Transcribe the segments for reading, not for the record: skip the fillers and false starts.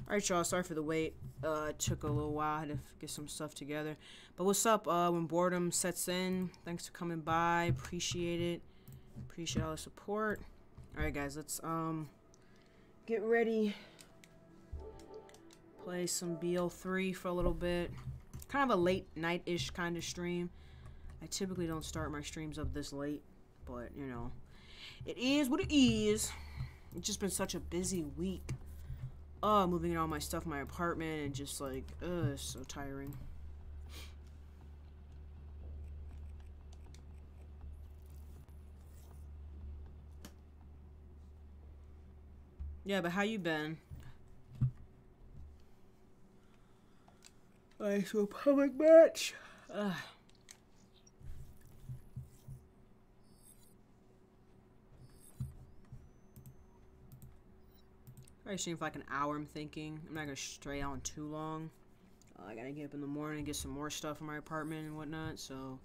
Alright, y'all, sorry for the wait. It took a little while. I had to get some stuff together. But what's up, when boredom sets in? Thanks for coming by. Appreciate it. Appreciate all the support. Alright, guys, let's, get ready. Play some BL3 for a little bit. Kind of a late night-ish kind of stream. I typically don't start my streams up this late. But, you know, it is what it is. It's just been such a busy week. Moving all my stuff in my apartment and just like, it's so tiring. Yeah, but how you been? Alright, so public match. Probably stream for like an hour, I'm thinking. I'm not gonna stray on too long. I gotta get up in the morning and get some more stuff in my apartment and whatnot, so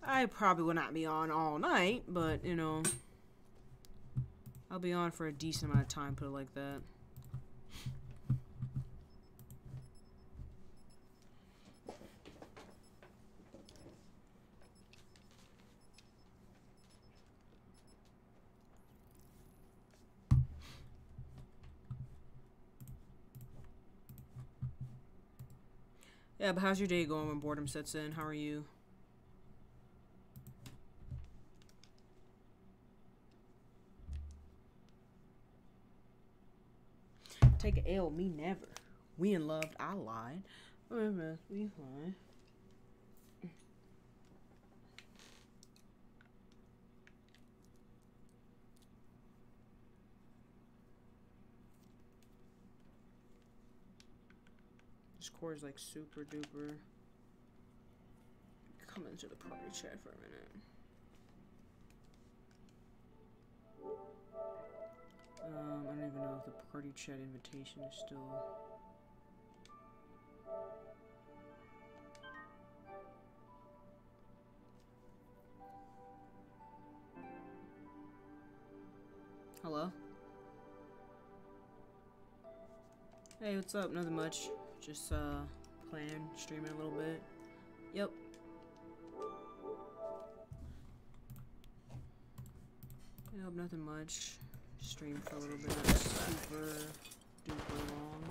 I probably will not be on all night, but you know, I'll be on for a decent amount of time, put it like that. Yeah, but how's your day going when boredom sets in? How are you? Take a L, me never. We in love, I lied. We fine. Discord is like super duper. Come into the party chat for a minute. I don't even know if the party chat invitation is still. Hello? Hey, what's up? Nothing much. Just playing, streaming a little bit. Yep. Yep, nothing much. Stream for a little bit, not super duper long.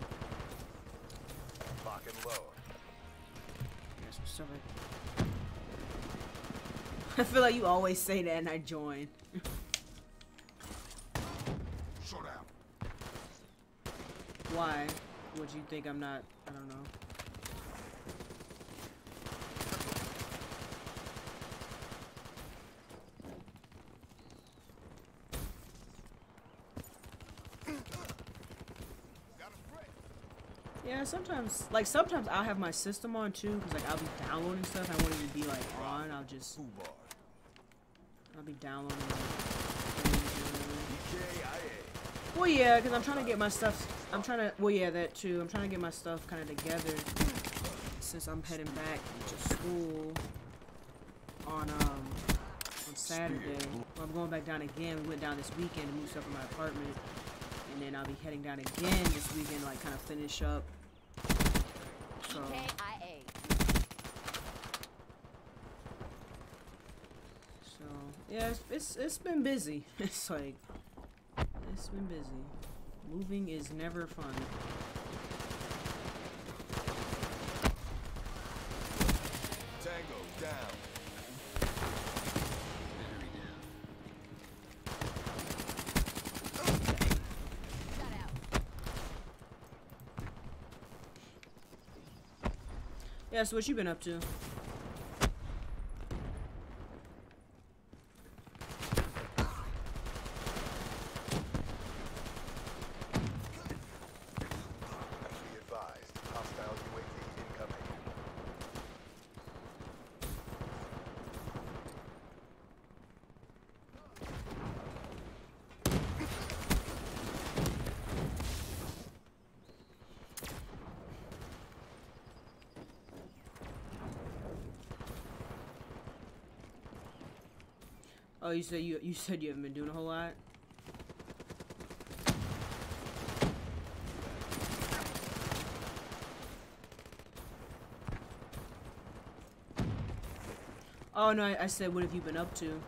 Lock and load. Yeah, some stuff I feel like you always say that and I join. Showdown. Why? Would you think I'm not? I don't know. Yeah, sometimes I'll have my system on too, because like I'll be downloading stuff. I won't even be like on. I'll be downloading. Well, yeah, because I'm trying to get my stuff. Well, yeah, that too. I'm trying to get my stuff kind of together since I'm heading back to school on Saturday. Well, I'm going back down again. We went down this weekend to move stuff in my apartment, and then I'll be heading down again this weekend, like kind of finish up. So. So yeah, it's been busy. It's like it's been busy. Moving is never fun. Tango down. Yeah, so what you been up to? Oh, you said you haven't been doing a whole lot. Oh no, I said, what have you been up to?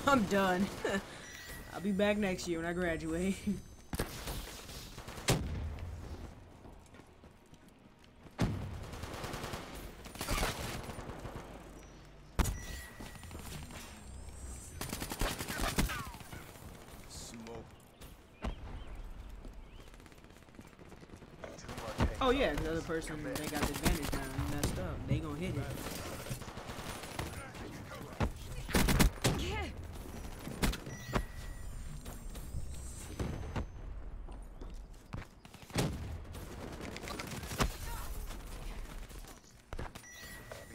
I'm done. I'll be back next year when I graduate. Oh yeah, the other person, they got the advantage now and messed up. They gonna hit it.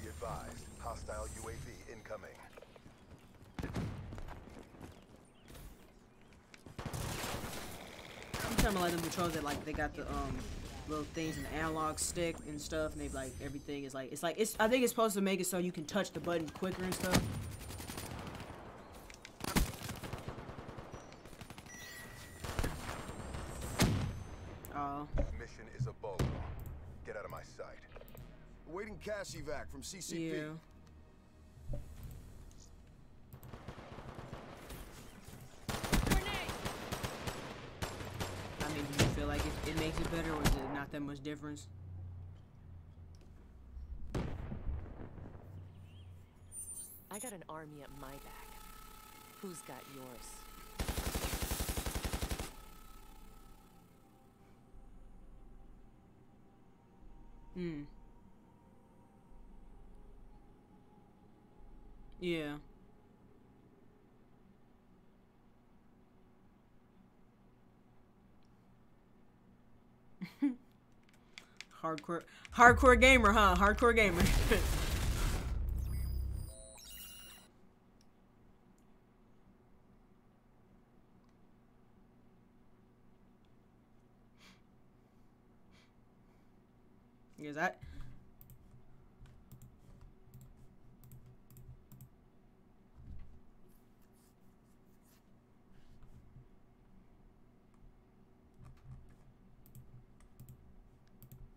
Be advised, hostile UAV incoming. I'm talking about like the patrols that like they got the little things in the analog stick and stuff, and they like everything is like it's I think it's supposed to make it so you can touch the button quicker and stuff. Oh. Mission is a bolo. Get out of my sight. Awaiting cash evac from CCP. Yeah. I mean, do you feel like it makes it better, or is it not that much difference? I got an army at my back. Who's got yours? Hmm. Yeah. Hardcore gamer, huh? Hardcore gamer. Is that?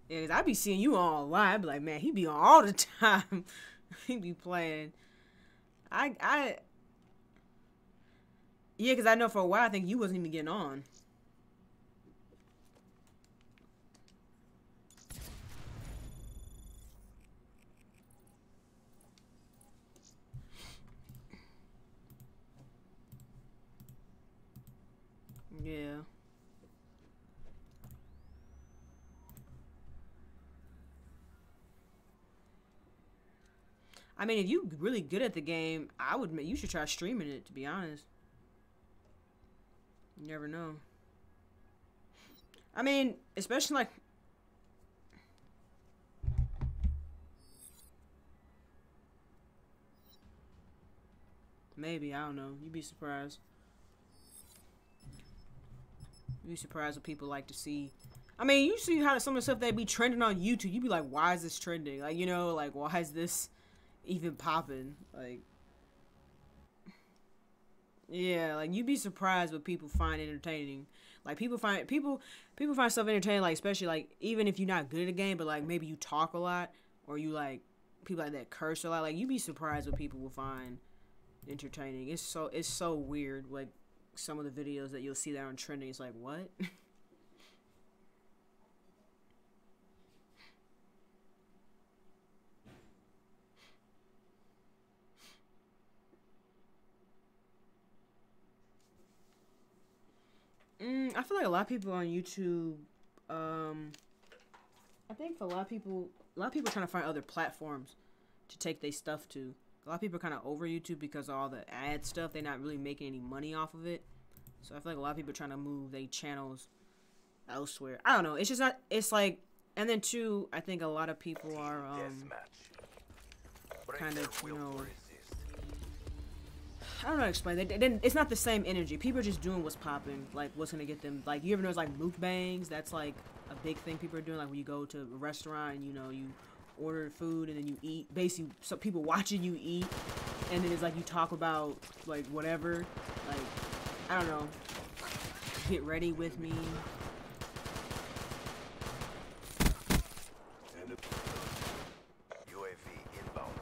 Yeah, 'cause I be seeing you on live. I be like, man, he be on all the time. He be playing. Yeah, because I know for a while I think you wasn't even getting on. Yeah. I mean, if you really good at the game, you should try streaming it, to be honest. You never know. I mean, especially like maybe, I don't know. You'd be surprised. You'd be surprised what people like to see. I mean, you see how some of the stuff that be trending on YouTube, you'd be like, why is this trending? Like, you know, like, why is this even popping? Like, yeah, like, you'd be surprised what people find entertaining. Like, people find stuff entertaining, like, especially, like, even if you're not good at a game, but, like, maybe you talk a lot, or you, like, people like that curse a lot. Like, you'd be surprised what people will find entertaining. It's so weird, like, some of the videos that you'll see that on trending. It's like, what? I feel like a lot of people on YouTube, I think for a lot of people are trying to find other platforms to take their stuff to. A lot of people are kind of over YouTube because of all the ad stuff. They're not really making any money off of it. So I feel like a lot of people are trying to move their channels elsewhere. I don't know. It's just not, it's like, and then too, I think a lot of people are, kind of, you know, I don't know how to explain it. It's not the same energy. People are just doing what's popping, like what's gonna get them. Like, you ever notice like mukbangs? That's like a big thing people are doing. Like when you go to a restaurant and you know you order food and then you eat. Basically, some people watching you eat, and then it's like you talk about like whatever. Like, I don't know. Get ready with me. UAV inbound.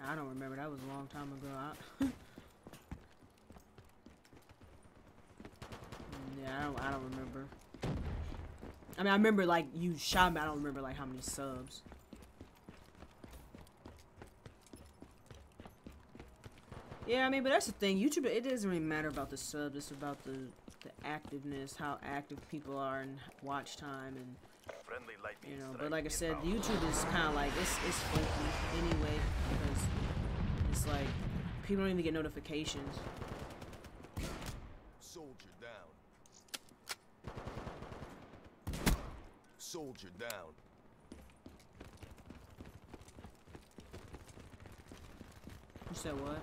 I don't remember. That was a long time ago. Yeah, I don't remember. I mean, I remember like you shot me. I don't remember like how many subs. Yeah, I mean, but that's the thing. YouTube, it doesn't really matter about the subs. It's about the activeness, how active people are, and watch time, and Friendly lightning you know. strike But like I said, inbound. YouTube is kind of like it's funky anyway, because it's like people don't even get notifications. Soldier down. Soldier down. You said what?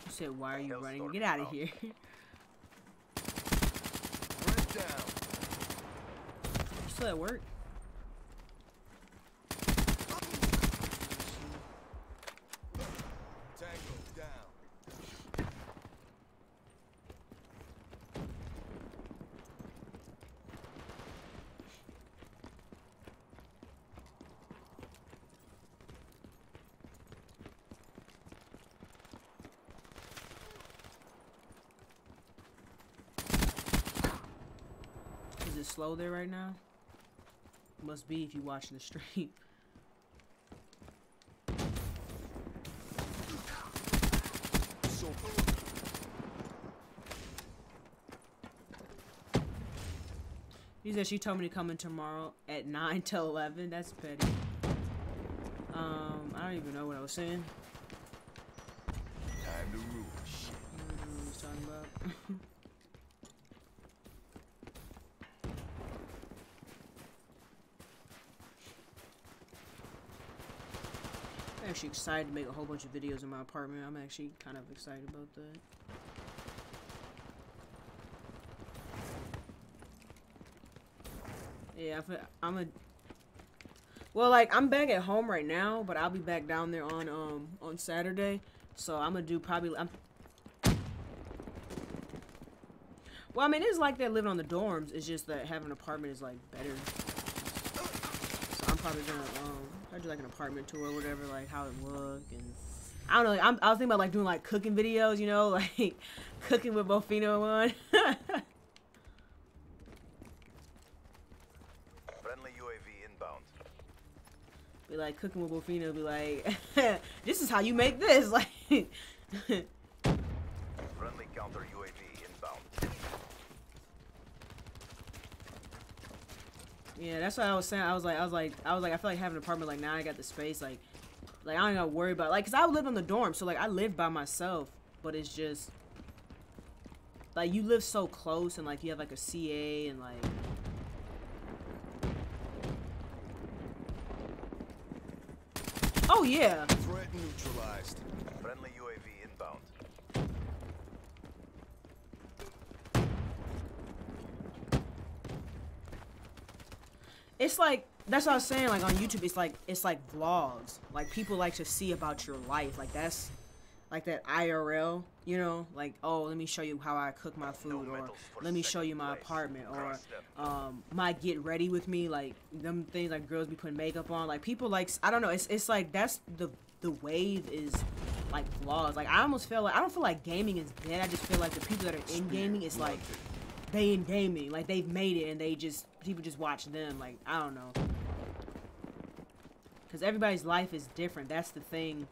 You said, why are you running? Get out of here. Threat down. You still at work? Tango down. Is it slow there right now? Must be if you watching the stream. She said she told me to come in tomorrow at 9 till 11. That's petty. I don't even know what I was saying. Time to rule. Shit. I don't know what I was talking about. I'm actually excited to make a whole bunch of videos in my apartment. I'm actually kind of excited about that. Yeah, well, like, I'm back at home right now, but I'll be back down there on Saturday. So I'm gonna do probably well, I mean, it's like that living on the dorms. It's just that having an apartment is like better. So I'm probably gonna I do like an apartment tour or whatever, like how it look, and I don't know. Like, I was thinking about like doing like cooking videos, you know, like cooking with Bofino one. Friendly UAV inbound. Be like cooking with Bofino. Be like, this is how you make this, like. Friendly counter UAV inbound. Yeah, that's what I was saying. I was like, I feel like having an apartment, like, now I got the space, like I don't gotta worry about, like, cause I live in the dorm, so like I live by myself, but it's just like you live so close, and like you have like a CA, and like oh yeah. Threat neutralized. Friendly UAV inbound. It's like, that's what I was saying, like on YouTube, it's like vlogs. Like people like to see about your life. Like that's like that IRL, you know, like, oh, let me show you how I cook my food, or let me show you my apartment, or my get ready with me, like them things like girls be putting makeup on. Like people like, I don't know, it's like that's the wave is like vlogs. Like I almost feel like, I don't feel like gaming is dead. I just feel like the people that are in gaming, it's like they in gaming, like they've made it, and people just watch them. Like I don't know, because everybody's life is different. That's the thing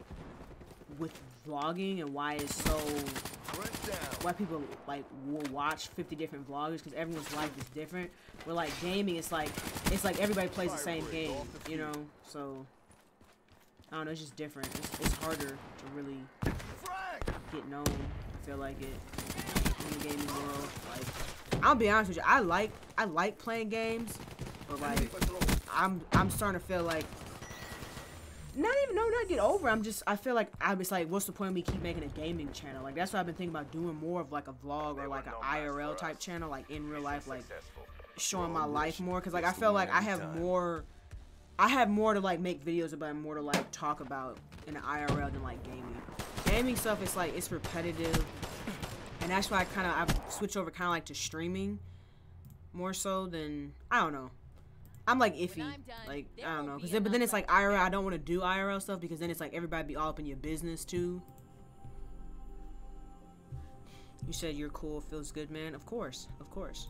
with vlogging, and why it's so, why people like will watch 50 different vloggers, because everyone's life is different. But like gaming, it's like everybody plays the same game, you know. So I don't know, it's just different. It's harder to really get known, I feel like, it in the gaming world. Like, I'll be honest with you, I like playing games, but like I'm starting to feel like, not get over. I feel like I was like, what's the point of me keep making a gaming channel? Like that's what I've been thinking about doing more of like a vlog or like an IRL type channel, like in real life, like showing my life more. Cause like I feel like I have more to like make videos about, and more to like talk about in the IRL than like gaming. Gaming stuff is like it's repetitive, and that's why I've switched over kind of like to streaming more so than I don't know. I'm like iffy, like I don't know, but then it's like IRL. I don't want to do IRL stuff because then it's like everybody be all up in your business too. You said you're cool, feels good, man. Of course, of course.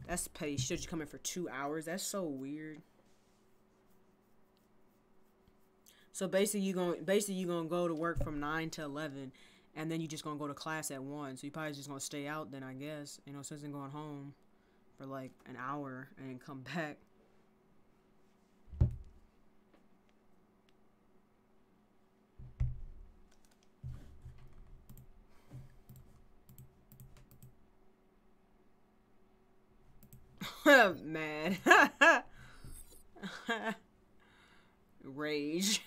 That's petty. Should you come in for 2 hours? That's so weird. So basically you gonna go to work from 9 to 11, and then you just gonna go to class at 1. So you probably just gonna stay out then, I guess. You know, since then going home for like an hour and then come back. Mad. Rage.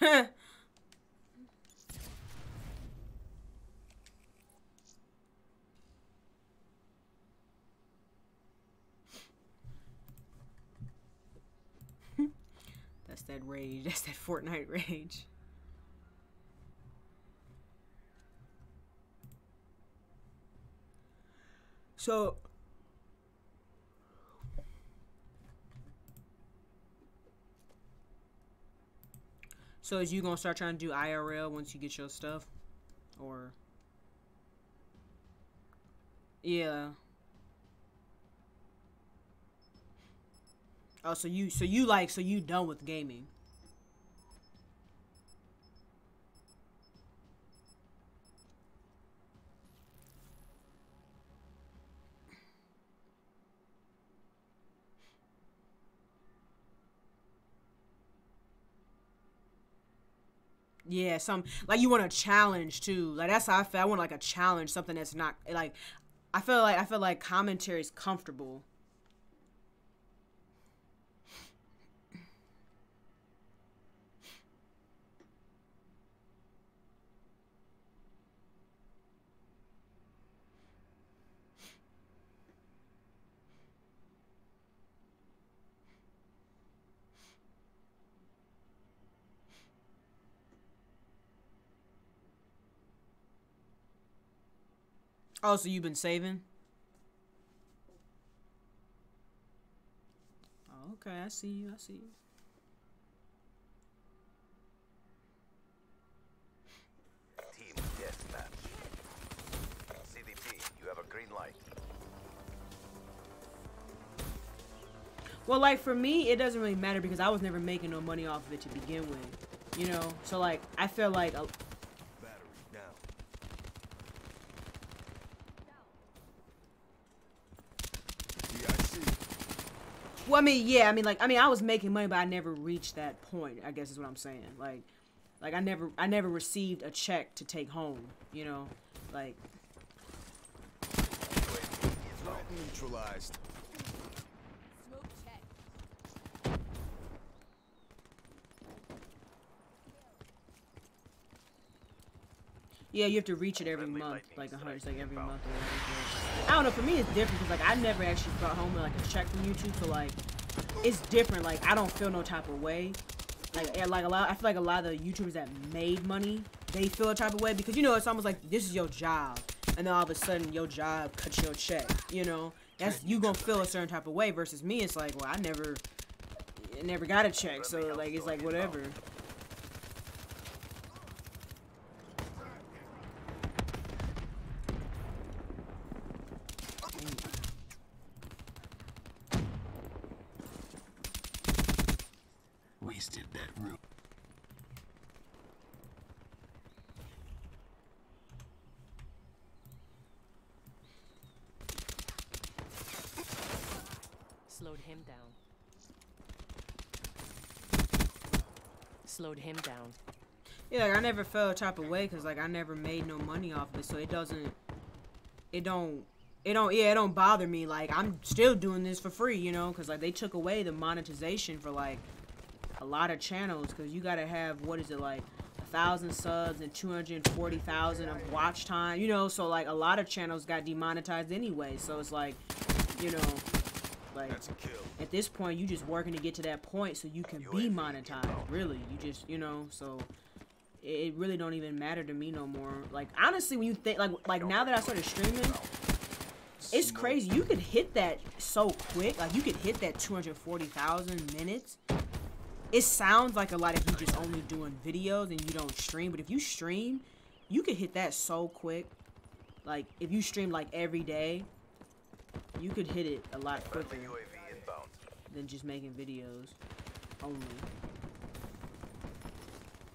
That's that rage. That's that Fortnite rage. So is you gonna start trying to do IRL once you get your stuff, or? Yeah. Oh, so you done with gaming? Yeah, like you want a challenge too. Like that's how I feel. I want like a challenge, something that's not like. I feel like commentary is comfortable. Oh, so you've been saving? Oh, okay, I see you. I see you. Team deathmatch. CDP, you have a green light. Well, like for me, it doesn't really matter because I was never making no money off of it to begin with, you know. So like, I feel like. Battery down. Yeah, I see. Well, I mean, yeah, I mean, I was making money, but I never reached that point. I guess is what I'm saying. Like I never received a check to take home. You know, like. Neutralized. Smoke check. Yeah, you have to reach it every month, like 100, it's like every month or whatever. I don't know, for me it's different because like I never actually brought home like a check from YouTube, so like it's different. Like I don't feel no type of way. Like I feel like a lot of the YouTubers that made money, they feel a type of way because you know it's almost like this is your job, and then all of a sudden your job cuts your check. You know, that's you gonna feel a certain type of way. Versus me, it's like, well, I never got a check, so like it's like whatever. Wasted that room. Slowed him down. Slowed him down. Yeah, like, I never felt a type of way because like I never made no money off of it, so it don't bother me. Like I'm still doing this for free, you know, because like they took away the monetization for like a lot of channels because you gotta have, what is it, like 1,000 subs and 240,000 of watch time, you know, so like a lot of channels got demonetized anyway, so it's like, you know, like That's a kill. at this point you just working to get to that point so you can be monetized, really. You just, you know, so it really don't even matter to me no more. Like honestly, when you think like now that I started streaming, it's crazy. You could hit that so quick. Like you could hit that 240,000 minutes. It sounds like a lot if you just only doing videos and you don't stream, but if you stream, you could hit that so quick. Like if you stream like every day, you could hit it a lot quicker UAV inbound. than just making videos only.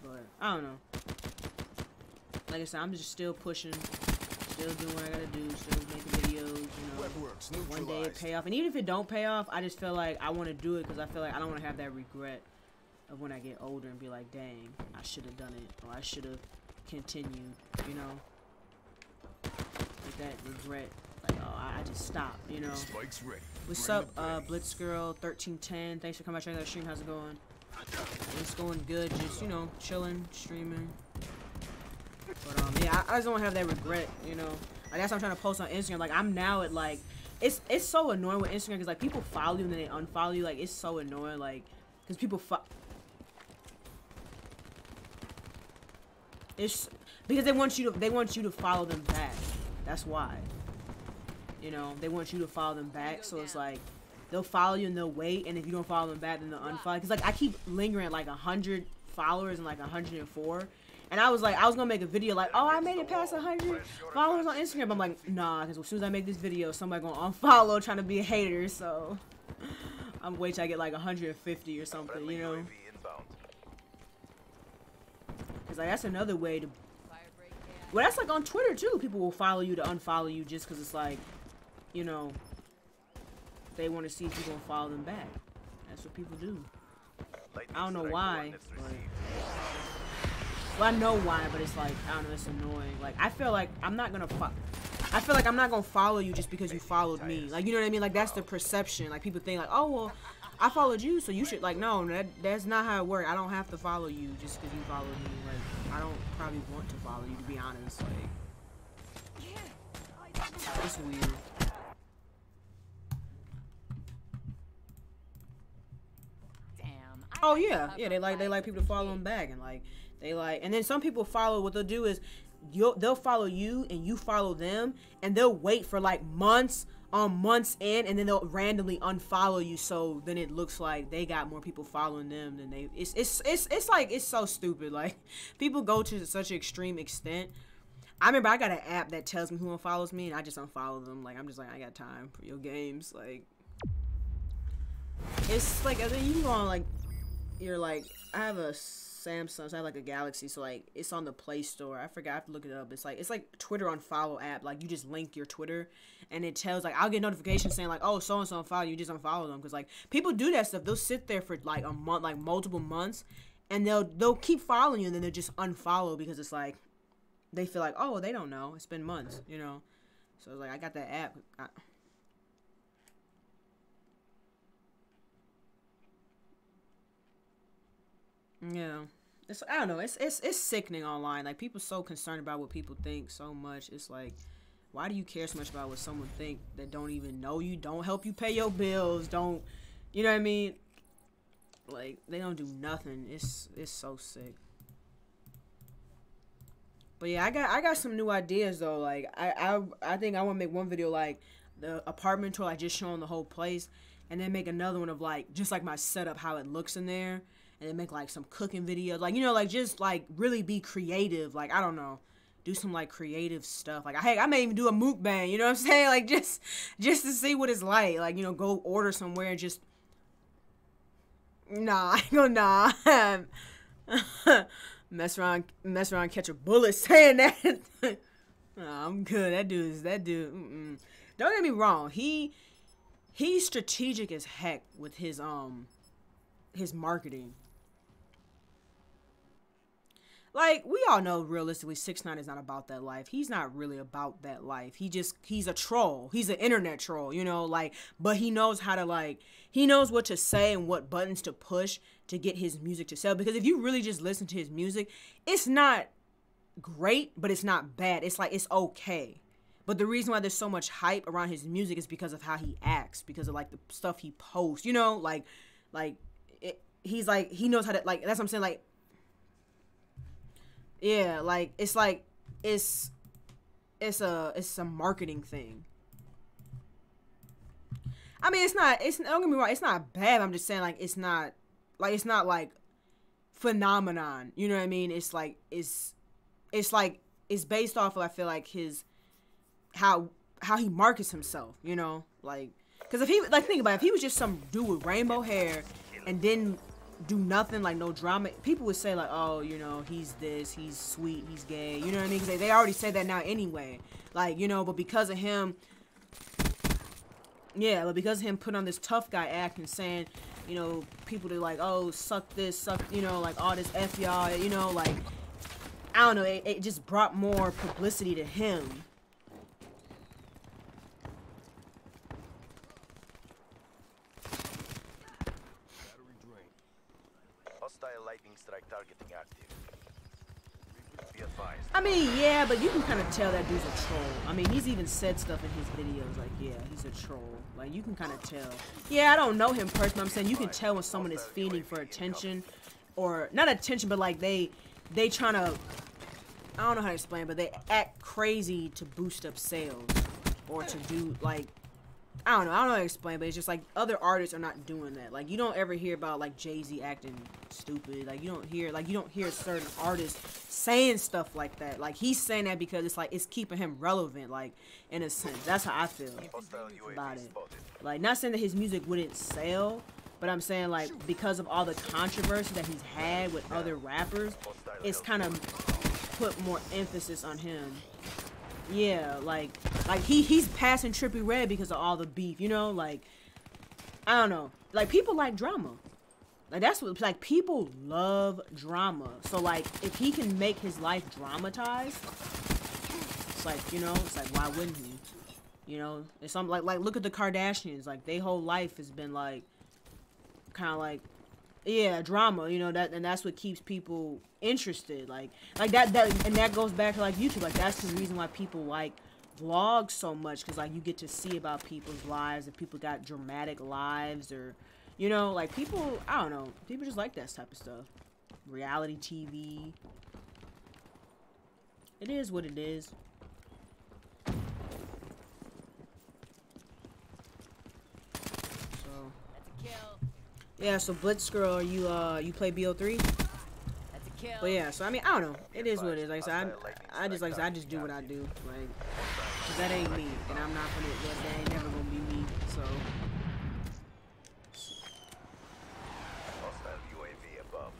But I don't know. Like I said, I'm just still pushing, still doing what I gotta do, still making videos, you know. Webworks One day it neutralized. pay off, and even if it don't pay off, I just feel like I want to do it because I feel like I don't want to have that regret of when I get older and be like, dang, I should have done it, or I should have continued, you know. With that regret, like, oh, I just stopped, you know. Spikes ready. What's Bring up, the bang. Blitzgirl1310? Thanks for coming by checking out the stream. How's it going? It's going good. Just, you know, chilling, streaming. But yeah, I just don't have that regret, you know. Like that's what I'm trying to post on Instagram. Like I'm now at like, it's so annoying with Instagram because like people follow you and then they unfollow you. Like it's so annoying. Like because people it's because they want you to follow them back. That's why. You know, they want you to follow them back. So it's like they'll follow you and they'll wait, and if you don't follow them back, then they'll unfollow. Because like I keep lingering at like 100 followers and like 104, and I was like, I was gonna make a video like, oh, I made it past 100 followers on Instagram. But I'm like, nah, because as soon as I make this video, somebody gonna unfollow trying to be a hater. So I'm waiting till I get like 150 or something, Friendly you know. UAV inbound. Because like that's another way to. Well, that's like on Twitter too. People will follow you to unfollow you just because it's like, you know, they want to see if you're gonna follow them back. That's what people do. Lightning I don't know strike why. coordinates But, received. well, I know why, but it's like I don't know. It's annoying. Like I feel like I'm not gonna. I feel like I'm not gonna follow you just because you followed me. Like you know what I mean? Like that's the perception. Like people think like, oh well, I followed you, so you should like no. That's not how it works. I don't have to follow you just because you followed me. Like I don't probably want to follow you to be honest. Like it's weird. Damn. Oh yeah, yeah. They like people to follow them back and like they like. And then some people follow. What they'll do is they'll follow you and you follow them, and they'll wait for like months in, and then they'll randomly unfollow you. So then it looks like they got more people following them than they. It's like it's so stupid. Like people go to such an extreme extent. I remember I got an app that tells me who unfollows me, and I just unfollow them. Like I'm just like I got time for your games. Like it's like I think you can go on like you're like I have a Samsung, so I have like a Galaxy, so like it's on the Play Store. I forgot, I have to look it up. It's like Twitter on follow app. Like you just link your Twitter, and it tells like I'll get notifications saying like, oh, so and so unfollow you, just unfollow them because like people do that stuff. They'll sit there for like a month, like multiple months, and they'll keep following you, and then they'll just unfollow because it's like they feel like, oh, they don't know, it's been months, you know. So it's like I got that app. Yeah, it's I don't know. It's sickening online. Like people so concerned about what people think so much. It's like, why do you care so much about what someone think that don't even know you, don't help you pay your bills, don't, you know what I mean? Like they don't do nothing. It's so sick. But yeah, I got some new ideas though. Like I think I want to make one video like the apartment tour, like just showing the whole place, and then make another one of like just like my setup, how it looks in there. And then make like some cooking videos, like you know, like just like really be creative. Like I don't know, do some like creative stuff. Like I may even do a mukbang. You know what I'm saying? Like just to see what it's like. Like you know, go order somewhere and just nah, I ain't gonna nah. mess around, catch a bullet saying that. Nah, I'm good. That dude. Don't get me wrong. He's strategic as heck with his marketing. like, we all know realistically 6ix9ine is not about that life. He's not really about that life. He's a troll. He's an internet troll, you know, like, but he knows how to, like, he knows what to say and what buttons to push to get his music to sell. Because if you really just listen to his music, it's not great, but it's not bad. It's like, it's okay. But the reason why there's so much hype around his music is because of how he acts, because of, like, the stuff he posts, you know, he's like, he knows how to, like, that's what I'm saying, like, yeah, like, it's like, it's a marketing thing. I mean, don't get me wrong, it's not bad. I'm just saying, like, it's not like phenomenon. You know what I mean? It's like, it's based off of, I feel like, how he markets himself, you know? Like, because if he, like, think about it, if he was just some dude with rainbow hair and didn't do nothing, like, no drama, people would say, like, oh, you know, he's this, he's sweet, he's gay, you know what I mean? Because they already say that now anyway, like, you know, but because of him, yeah, but because of him putting on this tough guy act and saying, you know, people to, like, oh, suck this, suck, you know, like, all this F y'all, you know, like, I don't know, it just brought more publicity to him. Hostile lightning strike targeting active. Be advised. I mean, yeah, but you can kind of tell that dude's a troll. I mean, he's even said stuff in his videos, like, yeah, he's a troll. Like, you can kind of tell. Yeah, I don't know him personally. I'm saying you can tell when someone is feeding for attention, or not attention, but like they trying to, I don't know how to explain, but they act crazy to boost up sales, or to do, like, I don't know how to explain, but it's just like other artists are not doing that. Like, you don't ever hear about, like, Jay-Z acting stupid. Like, you don't hear certain artists saying stuff like that. Like, he's saying that because it's like, it's keeping him relevant, like, in a sense. That's how I feel about it. Like, not saying that his music wouldn't sell, but I'm saying, like, because of all the controversy that he's had with other rappers, it's kind of put more emphasis on him. Yeah, like he's passing Trippie Redd because of all the beef, you know, like, I don't know, like, people like drama, like, that's what, like, people love drama, so, like, if he can make his life dramatized, it's like, you know, it's like, why wouldn't he, you know? It's something like look at the Kardashians, like, their whole life has been, like, kind of like, yeah, drama, you know, that, and that's what keeps people interested, like that, and that goes back to, like, YouTube, like, that's the reason why people like vlogs so much, because, like, you get to see about people's lives, if people got dramatic lives, or, you know, like, people, I don't know, people just like that type of stuff. Reality TV. It is what it is. So, yeah, so Blitzgirl, you play BO3? But yeah, so I mean, I don't know. It is what it is. Like I said, I just do what I do. Like, 'cause that ain't me, and I'm not gonna. That ain't never gonna be me. So. Hostile UAV above.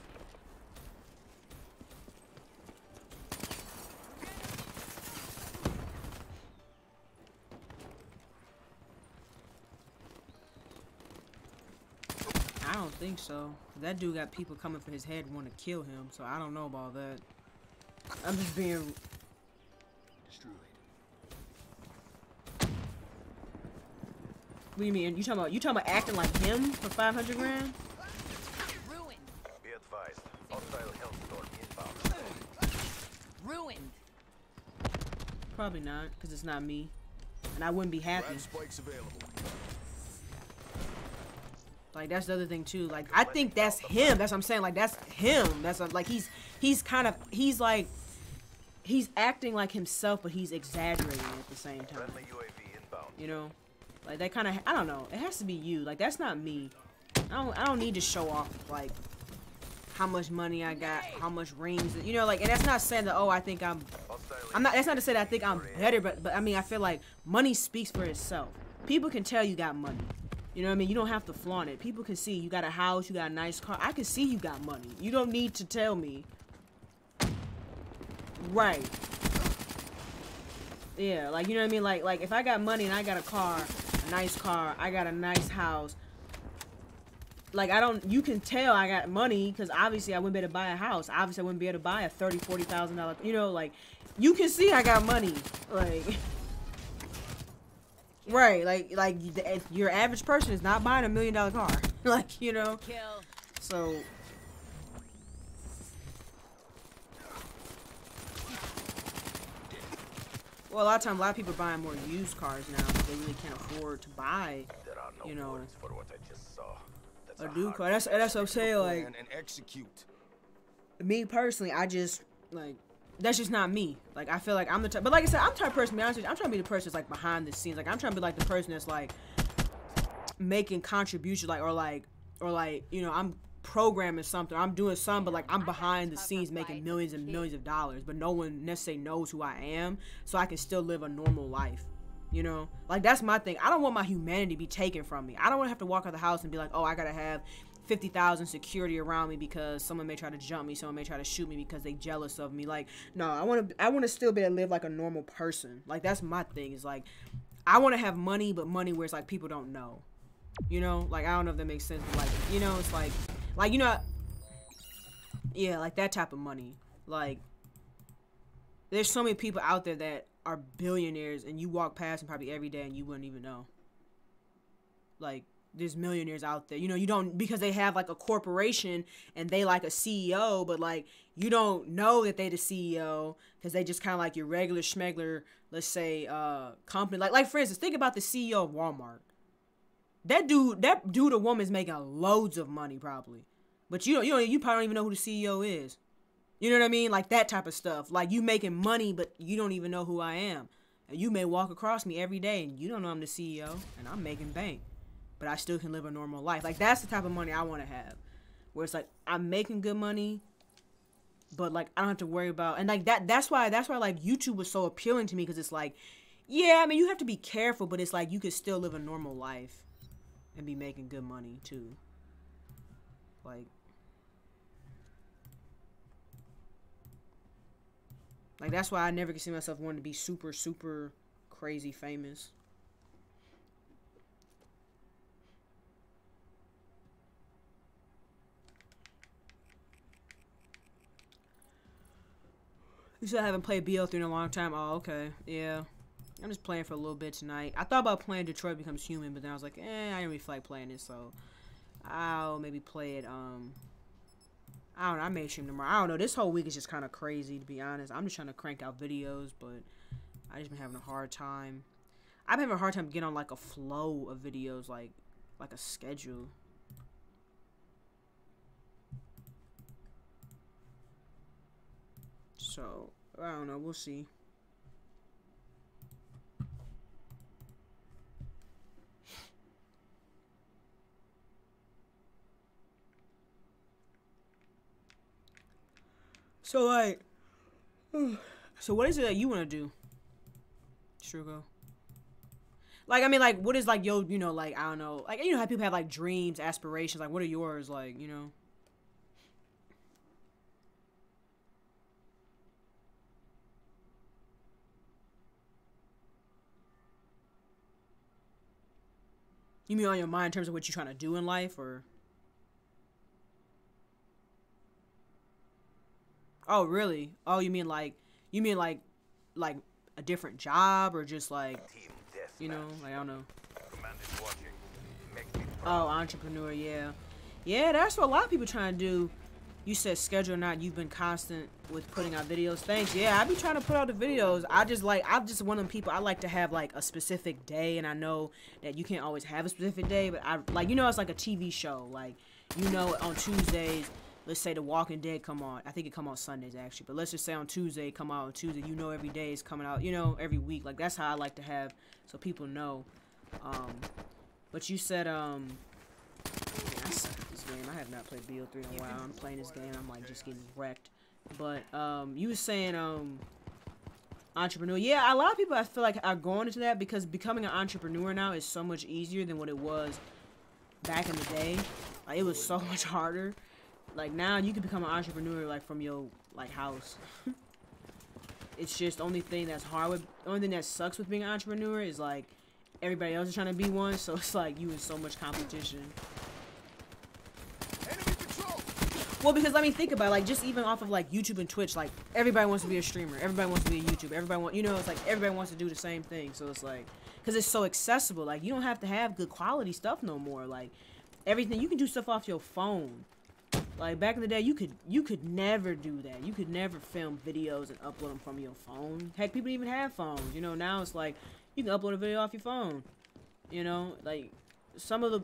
I don't think so. That dude got people coming for his head want to kill him, so I don't know about that. I'm just being... Destroyed. What do you mean? You talking about acting like him for 500 grand? Ruined. Be advised. Hostile hellstorm inbound. Ruined. Probably not, because it's not me. And I wouldn't be happy. Grab spikes available. Like, that's the other thing too. Like, I think that's him. That's what I'm saying. Like, that's him. That's like he's kind of, he's like, he's acting like himself, but he's exaggerating at the same time. Friendly UAV inbound. You know, like, that kind of, I don't know. It has to be you. Like, that's not me. I don't need to show off, like, how much money I got, how much rings, you know, like, and that's not saying that, oh, I think I'm not, that's not to say that I think I'm better, but I mean, I feel like money speaks for itself. People can tell you got money. You know what I mean? You don't have to flaunt it. People can see you got a house, you got a nice car. I can see you got money. You don't need to tell me. Right. Yeah, like, you know what I mean? Like if I got money and I got a car, a nice car, I got a nice house. like, I don't, you can tell I got money because obviously I wouldn't be able to buy a house. Obviously I wouldn't be able to buy a $30,000, $40,000, you know, like, you can see I got money. Like, right, like your average person is not buying $1 million car. Like, you know, Kill. so. Well, a lot of times, a lot of people are buying more used cars now because they really can't afford to buy, There are no you know, words for what I just saw. That's a new hard car. That's what I'm saying. Like, Plan and execute. me personally, I just, like, that's just not me. Like, I feel like I'm the type, but like I said, I'm the type of person, to be honest with you, I'm trying to be the person that's, like, behind the scenes. Like, I'm trying to be, like, the person that's, like, making contributions, like, or, you know, I'm programming something, I'm doing something, but, like, I'm behind the scenes making millions and millions of dollars, but no one necessarily knows who I am, so I can still live a normal life. You know, like, that's my thing. I don't want my humanity to be taken from me. I don't want to have to walk out the house and be like, oh, I gotta have 50,000 security around me because someone may try to jump me, someone may try to shoot me because they jealous of me. Like, no, I want to still be able to live like a normal person. Like, that's my thing. Is like, I want to have money, but money where it's like people don't know. You know, like, I don't know if that makes sense, but, like, you know, it's like, you know, yeah, like that type of money. Like, there's so many people out there that are billionaires and you walk past them probably every day and you wouldn't even know. Like, there's millionaires out there, you know, you don't, because they have like a corporation and they like a CEO, but like, you don't know that they the CEO because they just kind of like your regular schmegler, let's say, company. Like for instance, think about the CEO of Walmart. That dude or woman is making loads of money probably, but you probably don't even know who the CEO is. You know what I mean? Like that type of stuff. Like, you making money, but you don't even know who I am. And you may walk across me every day and you don't know I'm the CEO and I'm making bank, but I still can live a normal life. Like, that's the type of money I want to have, where it's like, I'm making good money, but like, I don't have to worry about, and like that's why like YouTube was so appealing to me, because it's like, yeah, I mean, you have to be careful, but it's like, you could still live a normal life and be making good money too. Like, that's why I never could see myself wanting to be super, super crazy famous. You said I haven't played BO3 in a long time. Oh, okay. Yeah. I'm just playing for a little bit tonight. I thought about playing Detroit Becomes Human, but then I was like, I didn't really feel like playing it, so I'll maybe play it, I don't know, I may stream tomorrow. I don't know, this whole week is just kind of crazy, to be honest. I'm just trying to crank out videos, but I just been having a hard time. I've been having a hard time getting on, like, a flow of videos, like a schedule. So, I don't know, we'll see. So, like, so what is it that you want to do, Strugo? Like, I mean, like, what is, like, yo, you know, like, I don't know, like, you know how people have, like, dreams, aspirations, like, what are yours, like, you know? You mean on your mind in terms of what you're trying to do in life, or? Oh, really? Oh, you mean like a different job, or just like, Team you know, deathmatch. like, I don't know. Command is watching. Makes me Oh, proud. entrepreneur, yeah. Yeah, that's what a lot of people trying to do. You said schedule or not, you've been constant with putting out videos. Thanks. Yeah, I be trying to put out the videos. I'm just one of them people, I like to have like a specific day, and I know that you can't always have a specific day, but I like, you know, it's like a TV show. Like, you know, on Tuesdays, let's say The Walking Dead come on. I think it come on Sundays actually, but let's just say on Tuesday, come out on Tuesday. You know, every day is coming out, you know, every week. Like, that's how I like to have, so people know. But you said, man, I suck at this game. I have not played BO3 in a while. I'm playing this game, I'm like just getting wrecked. But you were saying entrepreneur. Yeah, a lot of people I feel like are going into that because becoming an entrepreneur now is so much easier than what it was back in the day. Like, it was so much harder. Like, now you can become an entrepreneur like from your like house. It's just the only thing that's hard with, the only thing that sucks with being an entrepreneur is like everybody else is trying to be one, so it's like you in so much competition. Well, because I mean, think about it, like just even off of like YouTube and Twitch, like everybody wants to be a streamer, everybody wants to be a YouTuber, everybody want, you know, it's like everybody wants to do the same thing. So it's like, because it's so accessible, like you don't have to have good quality stuff no more. Like everything, you can do stuff off your phone. Like back in the day, you could never do that. You could never film videos and upload them from your phone. Heck, people even have phones. You know, now it's like you can upload a video off your phone. You know, like some of the.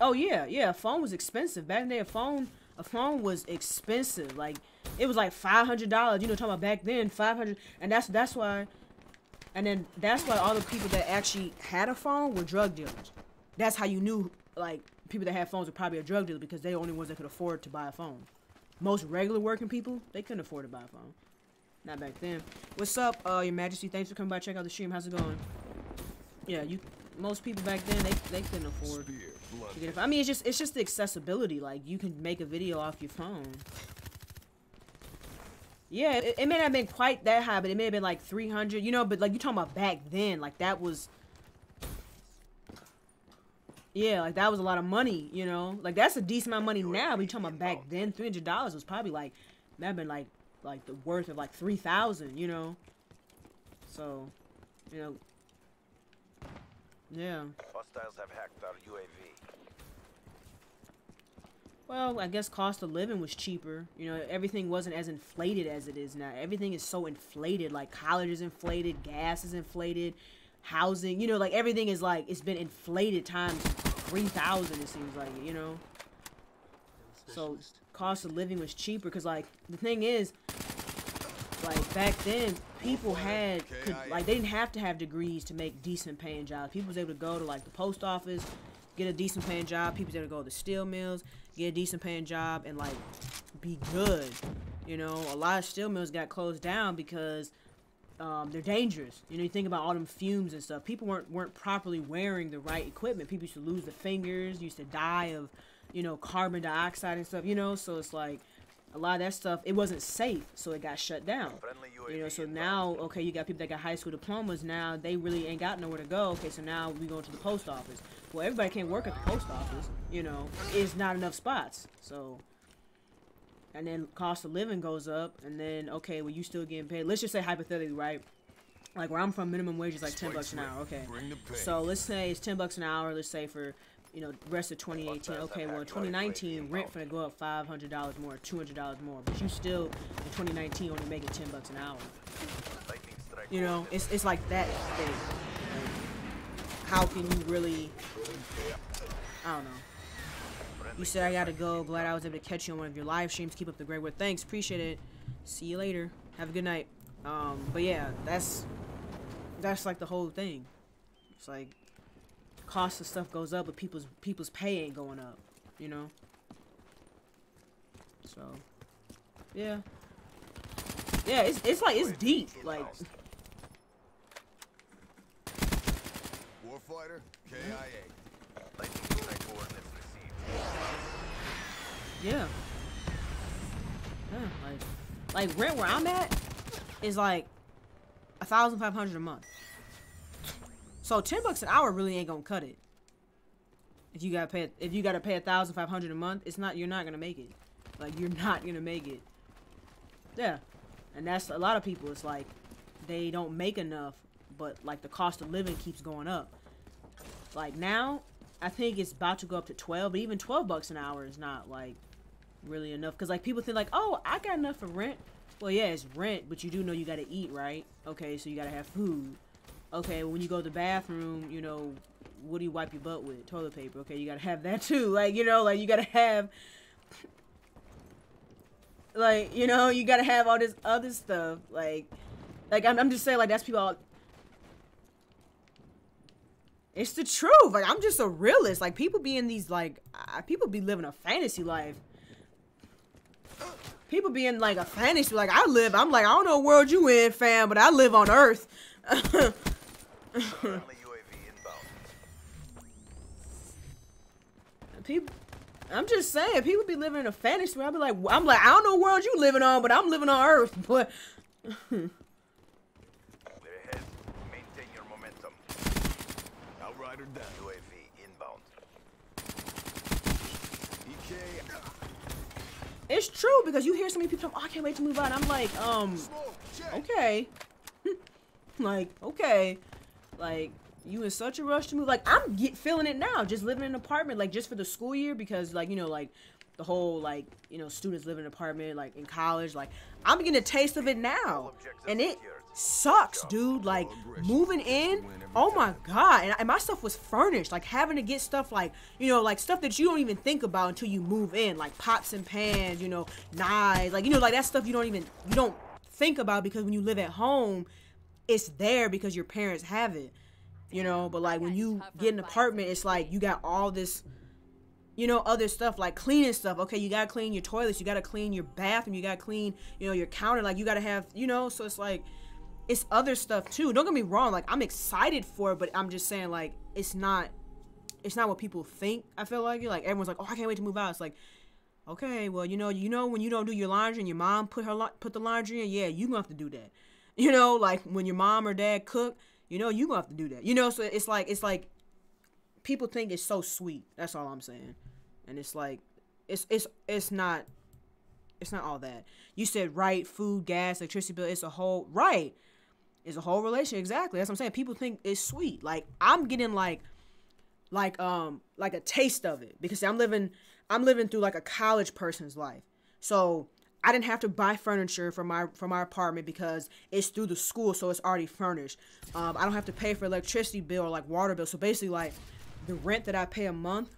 Oh yeah, yeah. A phone was expensive back in the day. A phone was expensive. Like it was like $500. You know, talking about back then, 500, and that's why. And then that's why all the people that actually had a phone were drug dealers. That's how you knew, like, people that had phones were probably a drug dealer because they the only ones that could afford to buy a phone. Most regular working people, they couldn't afford to buy a phone. Not back then. What's up, Your Majesty? Thanks for coming by. Check out the stream. How's it going? Yeah, most people back then, they couldn't afford to get a phone. I mean, it's just the accessibility. Like, you can make a video off your phone. Yeah, it may not have been quite that high, but it may have been like 300, you know, but like you talking about back then, like that was, yeah, like that was a lot of money, you know, like that's a decent amount of money now, but you talking about back then, $300 was probably like, that have been like the worth of like 3,000, you know, so, you know, yeah. Hostiles have hacked our UAV. Well, I guess cost of living was cheaper. You know, everything wasn't as inflated as it is now. Everything is so inflated. Like, college is inflated, gas is inflated, housing. You know, like, everything is, like, it's been inflated times 3,000, it seems like, you know? So, cost of living was cheaper. Because, like, the thing is, like, back then, people like, they didn't have to have degrees to make decent paying jobs. People was able to go to, like, the post office, get a decent paying job. People was able to go to the steel mills, get a decent paying job, and like be good. You know, a lot of steel mills got closed down because they're dangerous. You know, you think about all them fumes and stuff. People weren't properly wearing the right equipment. People used to lose their fingers, used to die of, you know, carbon dioxide and stuff, you know, so it's like a lot of that stuff, it wasn't safe, so it got shut down. You know, so now, okay, you got people that got high school diplomas, now they really ain't got nowhere to go. Okay, so now we go to the post office. Well, everybody can't work at the post office, you know, it's not enough spots, so, and then cost of living goes up, and then, okay, well, you still getting paid, let's just say hypothetically, right, like where I'm from, minimum wage is like $10 an hour, okay, so let's say it's $10 an hour, let's say for, you know, the rest of 2018, okay, well, in 2019, rent finna go up $500 more, $200 more, but you still, in 2019, only making $10 an hour, you know, it's like that thing. How can you really, I don't know. You said I gotta go. Glad I was able to catch you on one of your live streams. Keep up the great work. Thanks, appreciate it. See you later. Have a good night. But yeah, that's like the whole thing. It's like cost of stuff goes up, but people's pay ain't going up. You know. So yeah, it's like it's deep. Like. Warfighter, KIA. Yeah. Like rent where I'm at is like $1,500 a month. So $10 an hour really ain't gonna cut it. If you gotta pay $1,500 a month, you're not gonna make it. Like you're not gonna make it. Yeah. And that's a lot of people, it's like they don't make enough, but like the cost of living keeps going up. Like now, I think it's about to go up to 12, but even $12 an hour is not like really enough. Cause like people think like, oh, I got enough for rent. Well, yeah, it's rent, but you do know you gotta eat, right? Okay, so you gotta have food. Okay, well, when you go to the bathroom, you know, what do you wipe your butt with? Toilet paper. Okay, you gotta have that too. Like, you know, like you gotta have, like, you know, you gotta have all this other stuff. Like I'm just saying, like that's people all. It's the truth. Like, I'm just a realist. Like, people be in these, like, people be living a fantasy life. People be in, like, a fantasy. Like, I'm like, I don't know what world you in, fam, but I live on Earth. People, I'm just saying, people be living in a fantasy. I'm like, I don't know what world you living on, but I'm living on Earth. But Spider down. UAV inbound. EK. It's true because you hear so many people talk, oh, I can't wait to move out. I'm like, Smoke. Check. okay. Like, okay. Like, you in such a rush to move. Like, I'm feeling it now, just living in an apartment, like, just for the school year, because, like, you know, like, the whole, like, you know, students live in an apartment, like, in college. Like, I'm getting a taste of it now. And it sucks, dude. Like, moving in, oh my God. And my stuff was furnished. Like, having to get stuff like, you know, like, stuff that you don't even think about until you move in. Like, pots and pans, you know, knives. Like, you know, like, that stuff you don't think about because when you live at home, it's there because your parents have it. You know, but like when you get an apartment, it's like you got all this, you know, other stuff like cleaning stuff. Okay, you gotta clean your toilets, you gotta clean your bathroom, you gotta clean, you know, your counter. Like you gotta have, you know, so it's like it's other stuff too. Don't get me wrong, like I'm excited for it, but I'm just saying like it's not what people think. I feel like everyone's like, oh, I can't wait to move out. It's like, okay, well, you know when you don't do your laundry and your mom put the laundry in, yeah, you gonna have to do that. You know, like when your mom or dad cook. You know, you gonna have to do that. You know, so it's like people think it's so sweet. That's all I'm saying. And it's like it's not all that. You said right, food, gas, electricity bill, it's a whole relation. Exactly. That's what I'm saying. People think it's sweet. Like I'm getting like a taste of it because I'm living through like a college person's life. So I didn't have to buy furniture from our apartment because it's through the school, so it's already furnished. I don't have to pay for electricity bill or like water bill. So basically, like the rent that I pay a month,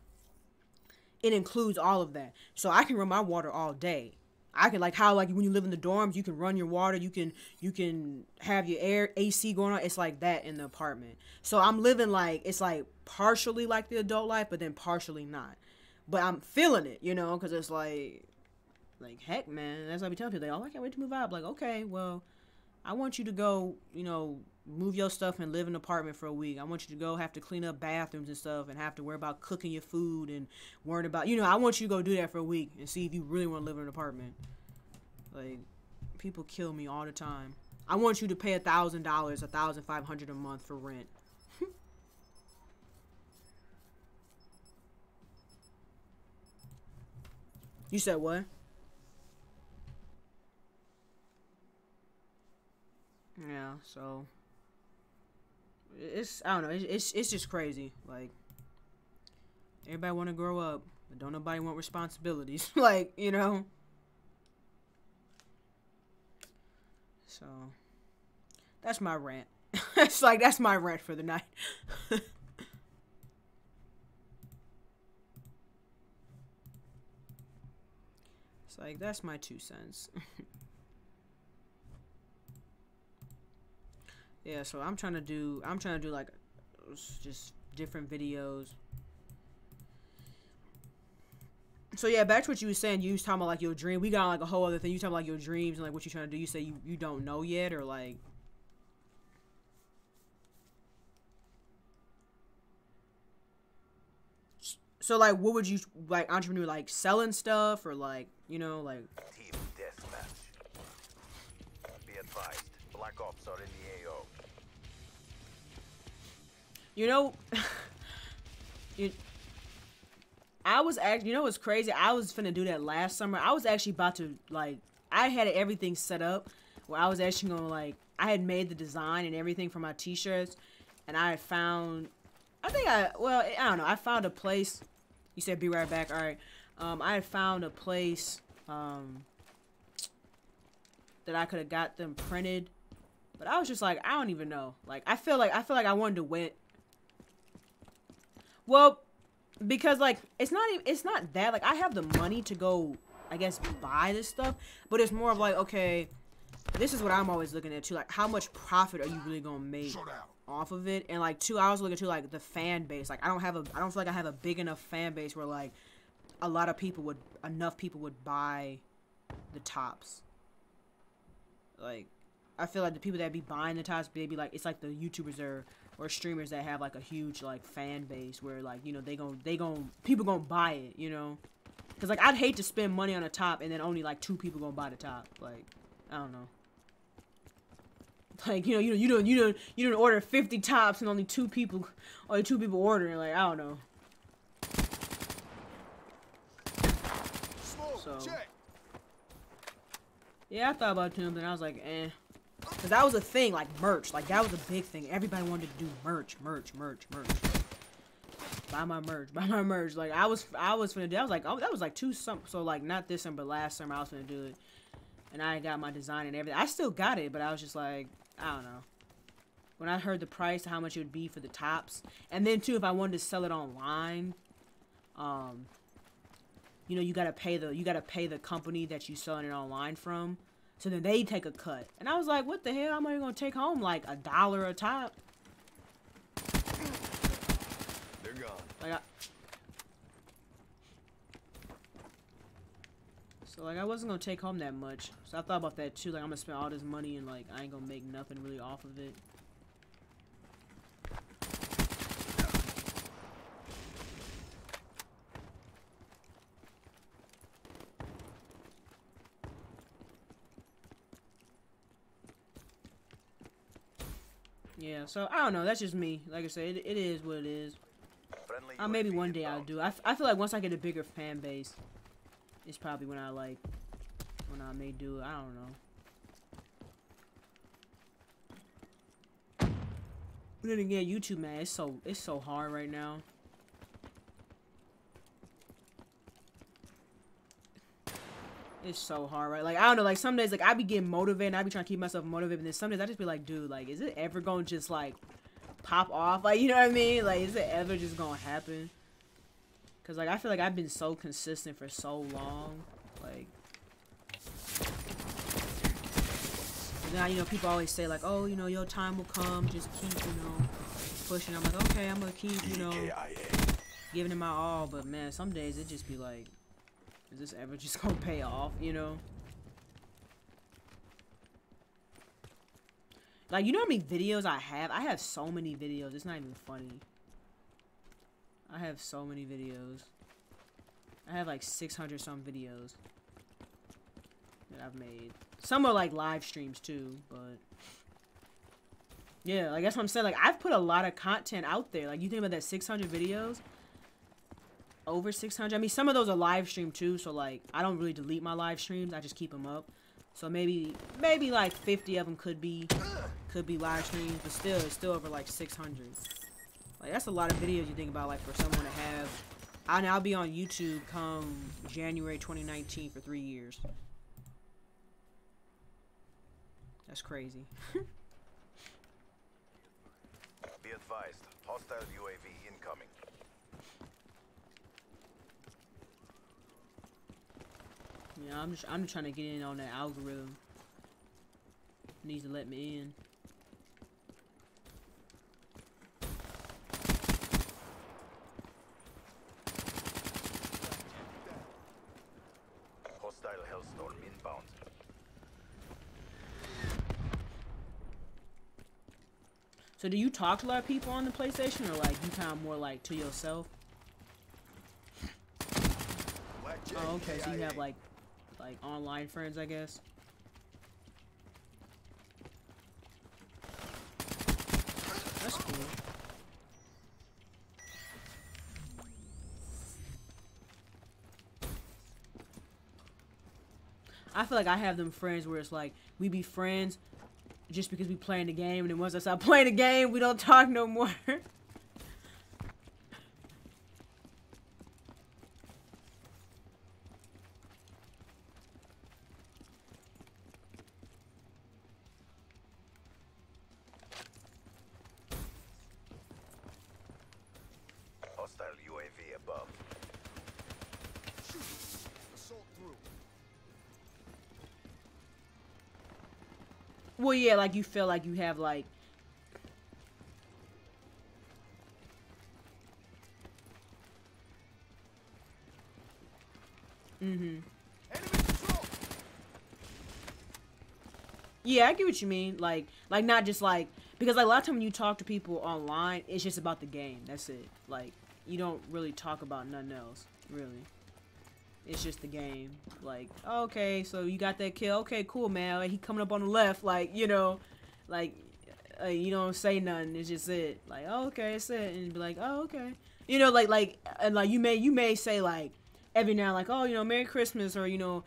it includes all of that. So I can run my water all day. I can like when you live in the dorms, you can run your water. You can have your AC going on. It's like that in the apartment. So I'm living like it's like partially like the adult life, but then partially not. But I'm feeling it, you know, because it's like heck, man, that's what I be telling people. Oh, I can't wait to move out. I'm like, okay, well, I want you to go, you know, move your stuff and live in an apartment for a week. I want you to go have to clean up bathrooms and stuff and have to worry about cooking your food and worrying about, you know, I want you to go do that for a week and see if you really want to live in an apartment. Like, people kill me all the time. I want you to pay $1,000, $1,500 a month for rent. You said what? Yeah, so I don't know, it's just crazy. Like everybody want to grow up, but don't nobody want responsibilities. Like, you know. So that's my rant. It's like that's my rant for the night. It's like that's my 2 cents. Yeah, so I'm trying to do like just different videos. So yeah, back to what you were saying. You was talking about like your dream. We got like a whole other thing. You talking about like your dreams and like what you trying to do. You say you don't know yet, or like. So like, what would you like entrepreneur like selling stuff or like, you know, like. Team deathmatch. Be advised, Black Ops are in the AO. You know, I was actually, you know what's crazy? I was finna do that last summer. I was actually about to, like, I had everything set up where I was actually gonna, like, I had made the design and everything for my t-shirts, and I had found, I don't know, I found a place. You said be right back, alright. I had found a place, that I could have got them printed, but I was just like, I don't even know. Like, I feel like I wanted to wait. Well, because like it's not that like I have the money to go, I guess, buy this stuff, but it's more of like, okay, this is what I'm always looking at too, like how much profit are you really gonna make off of it? And like I was looking to like the fan base. Like I don't feel like I have a big enough fan base where like enough people would buy the tops. Like I feel like the people that be buying the tops, they be like, it's like the YouTubers or streamers that have like a huge like fan base where like, you know, people gonna buy it, you know, because like I'd hate to spend money on a top and then only like 2 people gonna buy the top. Like I don't know, Like, you don't order 50 tops and only two people ordering. Like, I don't know. Smoke, So, check. yeah, I thought about doing, but I was like, eh. Cause that was a thing, like merch. Like that was a big thing. Everybody wanted to do merch. Buy my merch. Like I was finna do. I was like, oh, that was like so like not this summer, but last summer I was finna do it, and I got my design and everything. I still got it, but I was just like, I don't know. When I heard the price, how much it would be for the tops, and then too, if I wanted to sell it online, you gotta pay the company that you selling it online from. So then they take a cut. And I was like, what the hell? How am I gonna take home like $1 a top? They're gone. Like I wasn't gonna take home that much. So I thought about that too. Like I'm gonna spend all this money and like I ain't gonna make nothing really off of it. Yeah, so I don't know. That's just me. Like I said, it is what it is. Maybe one day I'll do. I feel like once I get a bigger fan base, it's probably when I may do it. I don't know. But then again, YouTube, man, it's so hard right now. It's so hard, right? Like, I don't know, like, some days, like, I be getting motivated, and I be trying to keep myself motivated, and then some days I just be like, dude, like, is it ever gonna just, like, pop off? Like, you know what I mean? Like, is it ever just gonna happen? Because, like, I feel like I've been so consistent for so long. Like, now, people always say, like, oh, your time will come, just keep, pushing. I'm like, okay, I'm gonna keep, giving it my all, but, man, some days it just be like, is this ever just gonna pay off, Like, you know how many videos I have? I have so many videos. It's not even funny. I have so many videos. I have like 600 some videos that I've made. Some are like live streams too, but yeah, like that's what I'm saying. Like I've put a lot of content out there. Like you think about that 600 videos? Over 600. I mean, some of those are live streamed too, so like I don't really delete my live streams. I just keep them up. So maybe like 50 of them could be live streams, but still it's still over like 600. Like that's a lot of videos you think about, like for someone to have. I'll be on YouTube come January 2019 for 3 years. That's crazy. Be advised, hostile UAV incoming. Yeah, I'm just trying to get in on that algorithm. It needs to let me in. Hostile Hellstorm inbound. So do you talk to a lot of people on the PlayStation, or like you kind of more like to yourself? Oh, okay. So you have like online friends, I guess. That's cool. I feel like I have them friends where it's like we be friends just because we playing the game, and then once I stop playing the game, we don't talk no more. Hostile UAV above. Assault through. Well, yeah, like you feel like you have like. Enemy control. Yeah, I get what you mean. Like not just like, because like a lot of time when you talk to people online, it's just about the game. That's it. Like you don't really talk about nothing else, really. It's just the game. Like, okay, so you got that kill. Okay, cool, man. Like, he coming up on the left. Like, like you don't say nothing. It's just it. Like, oh, okay, it's it, and be like, oh, okay. You know, and like you may say like every now like, oh, you know, Merry Christmas, or you know,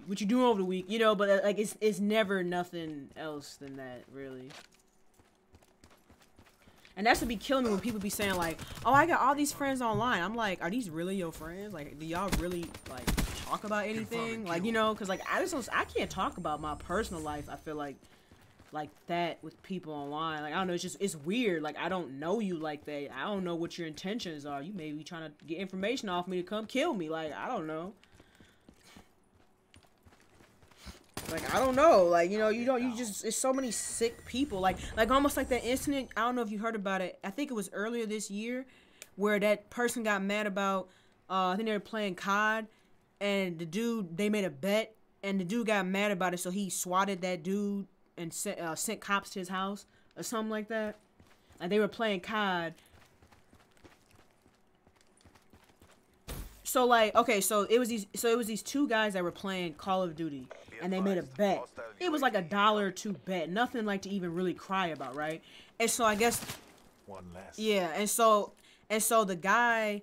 what you doing over the week, you know, but like it's never nothing else than that, really. And that's what be killing me when people be saying like, oh, I got all these friends online. I'm like, are these really your friends? Like, do y'all really like talk about anything? Like, you know, because like I can't talk about my personal life. I feel like that with people online. Like, I don't know, it's weird. Like, I don't know you like that. I don't know what your intentions are. You may be trying to get information off me to come kill me. Like, I don't know. Like, I don't know. Like, you know, it's so many sick people. Like almost like that incident, I don't know if you heard about it. I think it was earlier this year where that person got mad about, I think they were playing COD, and the dude, they made a bet, and the dude got mad about it, so he swatted that dude and sent cops to his house or something like that. And they were playing COD. So like, okay, so it was these two guys that were playing Call of Duty, and they made a bet. It was like $1 or $2 bet, nothing like to even really cry about, right? And so I guess one less. Yeah, and so the guy,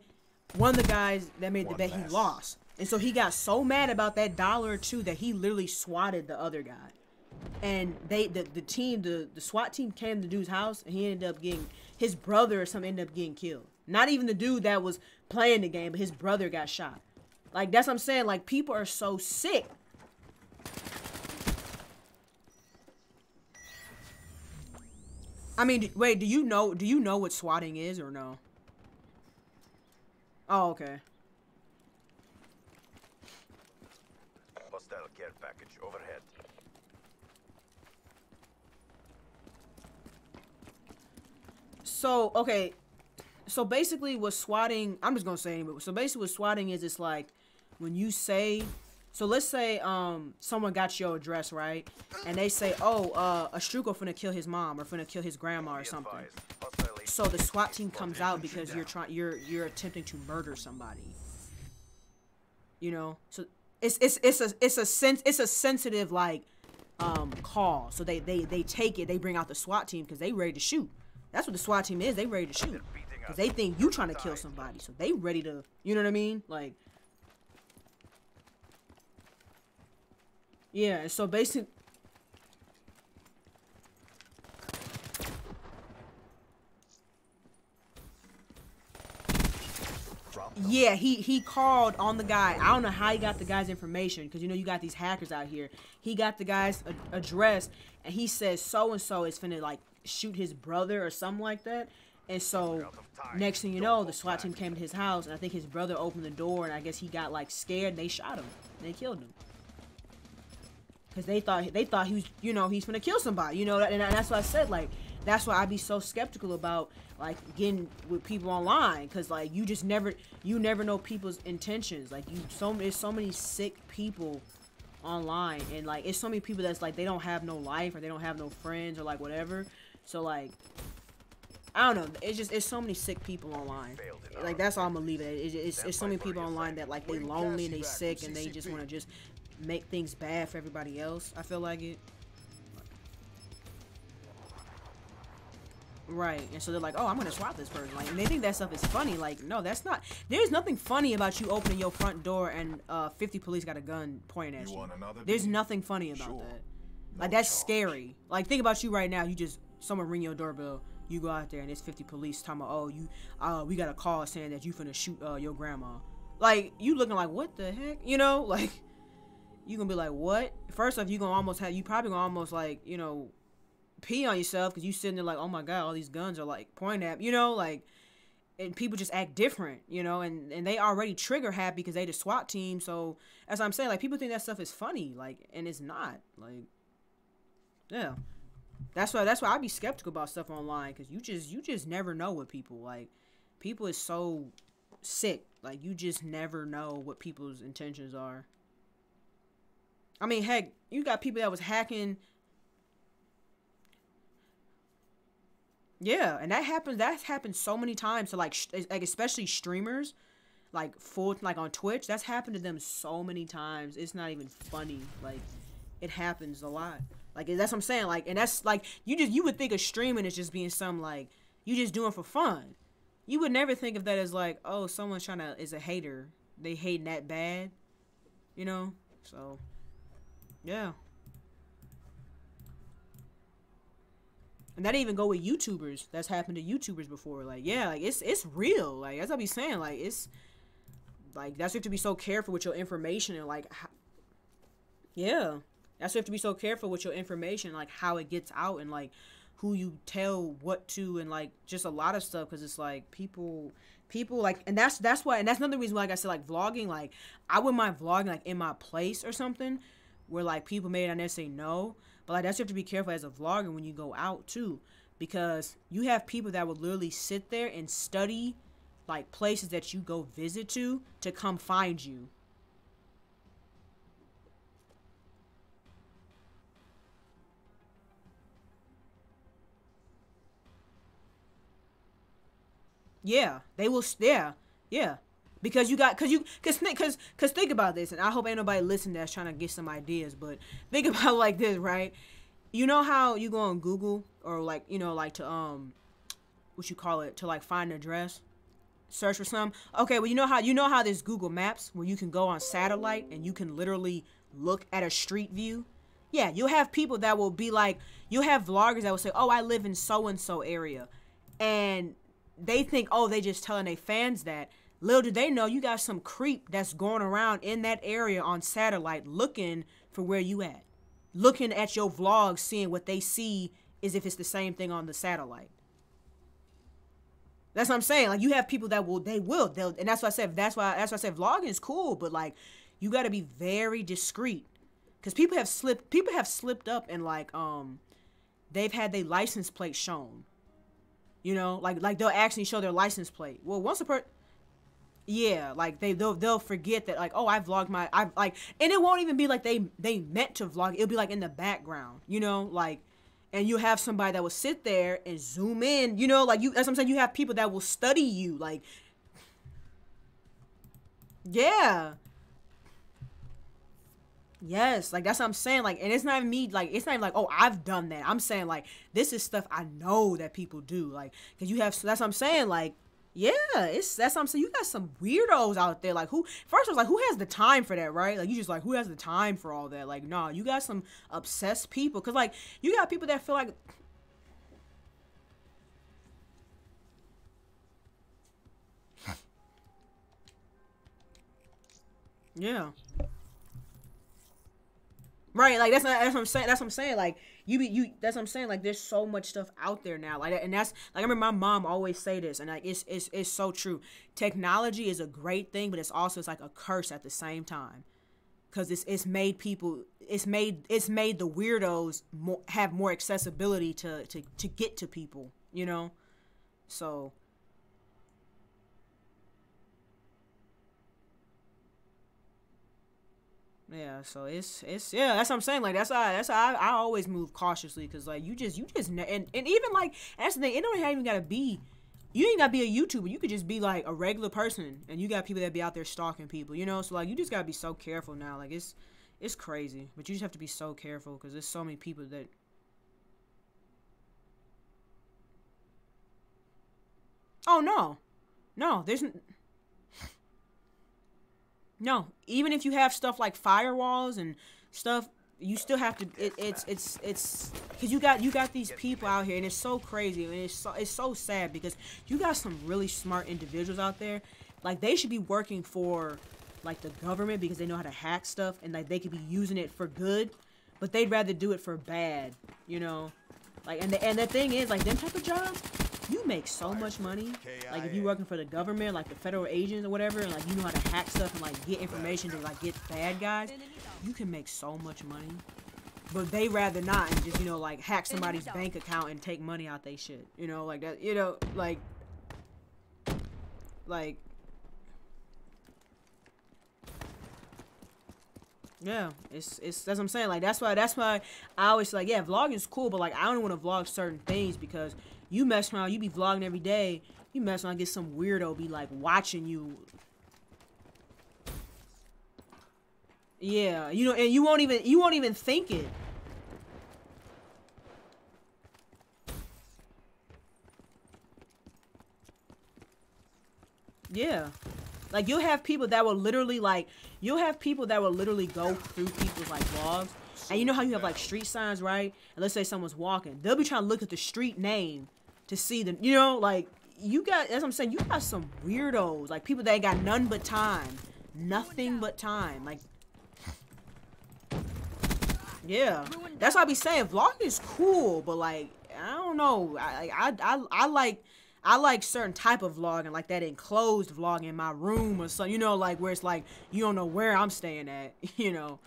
one of the guys that made the bet, he lost, and so he got so mad about that $1 or $2 that he literally swatted the other guy. And the SWAT team came to the dude's house, and he ended up getting, his brother or something ended up getting killed. Not even the dude that was playing the game, but his brother got shot. Like, that's what I'm saying. Like, people are so sick. I mean, wait, do you know what swatting is or no? Oh, okay. Hostile care package overhead. So, okay. So basically what swatting, I'm just gonna say anyway. So basically what swatting is, it's like when you say, so let's say someone got your address, right? And they say, oh, a Struco finna kill his mom or finna kill his grandma or something. So the SWAT team comes out because you're attempting to murder somebody. You know? So it's a sensitive like call. So they take it, they bring out the SWAT team because they ready to shoot. That's what the SWAT team is. They ready to shoot. Because they think you trying to kill somebody. So they ready to, you know what I mean? Like, yeah, so basically, yeah, he called on the guy. I don't know how he got the guy's information, because, you know, you got these hackers out here. He got the guy's address, and he says so-and-so is finna, like, shoot his brother or something like that. And so, next thing you know, the SWAT team came to his house, and I think his brother opened the door, and I guess he got, like, scared, and they shot him. And they killed him. Because they thought he was, you know, he's gonna kill somebody, you know, and that's what I said, like, that's why I be so skeptical about, like, getting with people online, because, like, you never know people's intentions. Like, there's so many sick people online, and, like, it's so many people that's, like, they don't have no life, or they don't have no friends, or, like, whatever. So, like, I don't know, it's so many sick people online. Like, that's all I'm gonna leave it at. It's so many people online that, like, they lonely and they sick, and they just want to just make things bad for everybody else. I feel like it. Right, and so they're like, oh, I'm gonna swat this person. Like, and they think that stuff is funny. Like, no, that's not. There's nothing funny about you opening your front door and 50 police got a gun pointing at you. There's nothing funny about that. Like, that's scary. Like, think about you right now. You just, someone ring your doorbell. You go out there and there's 50 police talking about, oh, we got a call saying that you finna shoot your grandma. Like, you looking like, what the heck? You know, like, you gonna be like, what? First off, you probably gonna almost, like, you know, pee on yourself, because you sitting there like, oh my god, all these guns are, like, pointing at, you know, like, and people just act different, you know, and they already trigger happy because they the SWAT team. So as I'm saying, like, people think that stuff is funny, like, and it's not. Like, yeah, that's why I be skeptical about stuff online, because you just never know what people, like, people is so sick. Like, you just never know what people's intentions are. I mean, heck, you got people that was hacking. Yeah, and that happens so many times to, like especially streamers, like, like on Twitch. That's happened to them so many times. It's not even funny. Like, it happens a lot. Like, that's what I'm saying. Like, and that's like, you would think of streaming as just being some, like, you just doing for fun. You would never think of that as like, oh, someone's is a hater. They hating that bad, you know? So, yeah. And that even go with YouTubers. That's happened to YouTubers before. Like, yeah, like, it's real. Like, that's what I be saying. Like, it's, like, that's why you have to be so careful with your information and, like, yeah. That's why you have to be so careful with your information, like, how it gets out and, like, who you tell what to and, like, just a lot of stuff. Because it's, like, people, like, and that's why, and that's another reason why, like I said, like, vlogging, like, I wouldn't mind vlogging, like, in my place or something where, like, people may not necessarily know. But, like, that's you have to be careful as a vlogger when you go out, too. Because you have people that would literally sit there and study, like, places that you go visit to come find you. Yeah, they will. Yeah. Because think about this, and I hope ain't nobody listening that's trying to get some ideas, but think about it like this, right? You know how you go on Google or, like, you know, like, to what you call it, to, like, find an address, search for something. Okay, well, you know how there's Google Maps where you can go on satellite and you can literally look at a street view. Yeah, you'll have people that will be like, you'll have vloggers that will say, oh, I live in so and so area, and they think, oh, they just telling their fans that. Little do they know you got some creep that's going around in that area on satellite looking for where you at. Looking at your vlogs, seeing what they see is if it's the same thing on the satellite. That's what I'm saying. Like, you have people that will, and that's why I said vlogging is cool, but, like, you got to be very discreet. Because people have slipped up and, like, they've had their license plate shown. You know, like they'll actually show their license plate. Well, once a person, yeah, like they'll forget that, like, oh, I vlogged and it won't even be like they meant to vlog. It'll be like in the background, you know, like, and you have somebody that will sit there and zoom in, you know, like, that's what I'm saying. You have people that will study you, like, yeah. Yes, like, that's what I'm saying. Like, and it's not even me, like, it's not even like, oh, I've done that. I'm saying, like, this is stuff I know that people do, like, because you have, that's what I'm saying, like, yeah, that's what I'm saying. You got some weirdos out there, like, first I was like, who has the time for that, right? Like, you just like, who has the time for all that? Like, nah, you got some obsessed people, because, like, you got people that feel like, yeah. Right, like, that's what I'm saying. That's what I'm saying. Like, that's what I'm saying. Like, there's so much stuff out there now. Like, and that's, like, I remember my mom always say this, and, like, it's so true. Technology is a great thing, but it's like a curse at the same time, because it's made the weirdos have more accessibility to get to people, you know. So. Yeah, so it's yeah, that's what I'm saying. Like, that's how I always move cautiously, because, like, you just and even, like, that's the thing, it don't even gotta be, you ain't gotta be a YouTuber. You could just be, like, a regular person, and you got people that be out there stalking people, you know. So, like, you just gotta be so careful now. Like, it's crazy, but you just have to be so careful, because there's so many people that. Oh, no, there's. No, even if you have stuff like firewalls and stuff, you still have to. It's because you got these people out here, and it's so crazy, and it's so sad, because you got some really smart individuals out there. Like, they should be working for, like, the government, because they know how to hack stuff, and, like, they could be using it for good, but they'd rather do it for bad, you know. Like, and the thing is, like, them type of jobs, you make so much money. Like, if you're working for the government, like the federal agents or whatever, and, like, you know how to hack stuff and, like, get information to, like, get bad guys, you can make so much money. But they rather not, and just, you know, like, hack somebody's bank account and take money out they shit, you know, like that, you know, like yeah, it's that's what I'm saying. Like, that's why I always, like, yeah, vlogging is cool, but, like, I don't want to vlog certain things, because you mess around, you be vlogging every day, you mess around, get some weirdo be, like, watching you. Yeah, you know, and you won't even think it. Yeah. Like, you'll have people that will literally, like, you'll have people that will literally go through people's, like, vlogs. And you know how you have, like, street signs, right? And let's say someone's walking. They'll be trying to look at the street name to see the, you know, like, you got, as I'm saying, you got some weirdos. Like, people that ain't got none but time. Nothing but time. Like, yeah. That's why I be saying, vlogging is cool, but, like, I don't know. I like certain type of vlogging, like that enclosed vlog in my room or something, you know, like where it's like you don't know where I'm staying at, you know,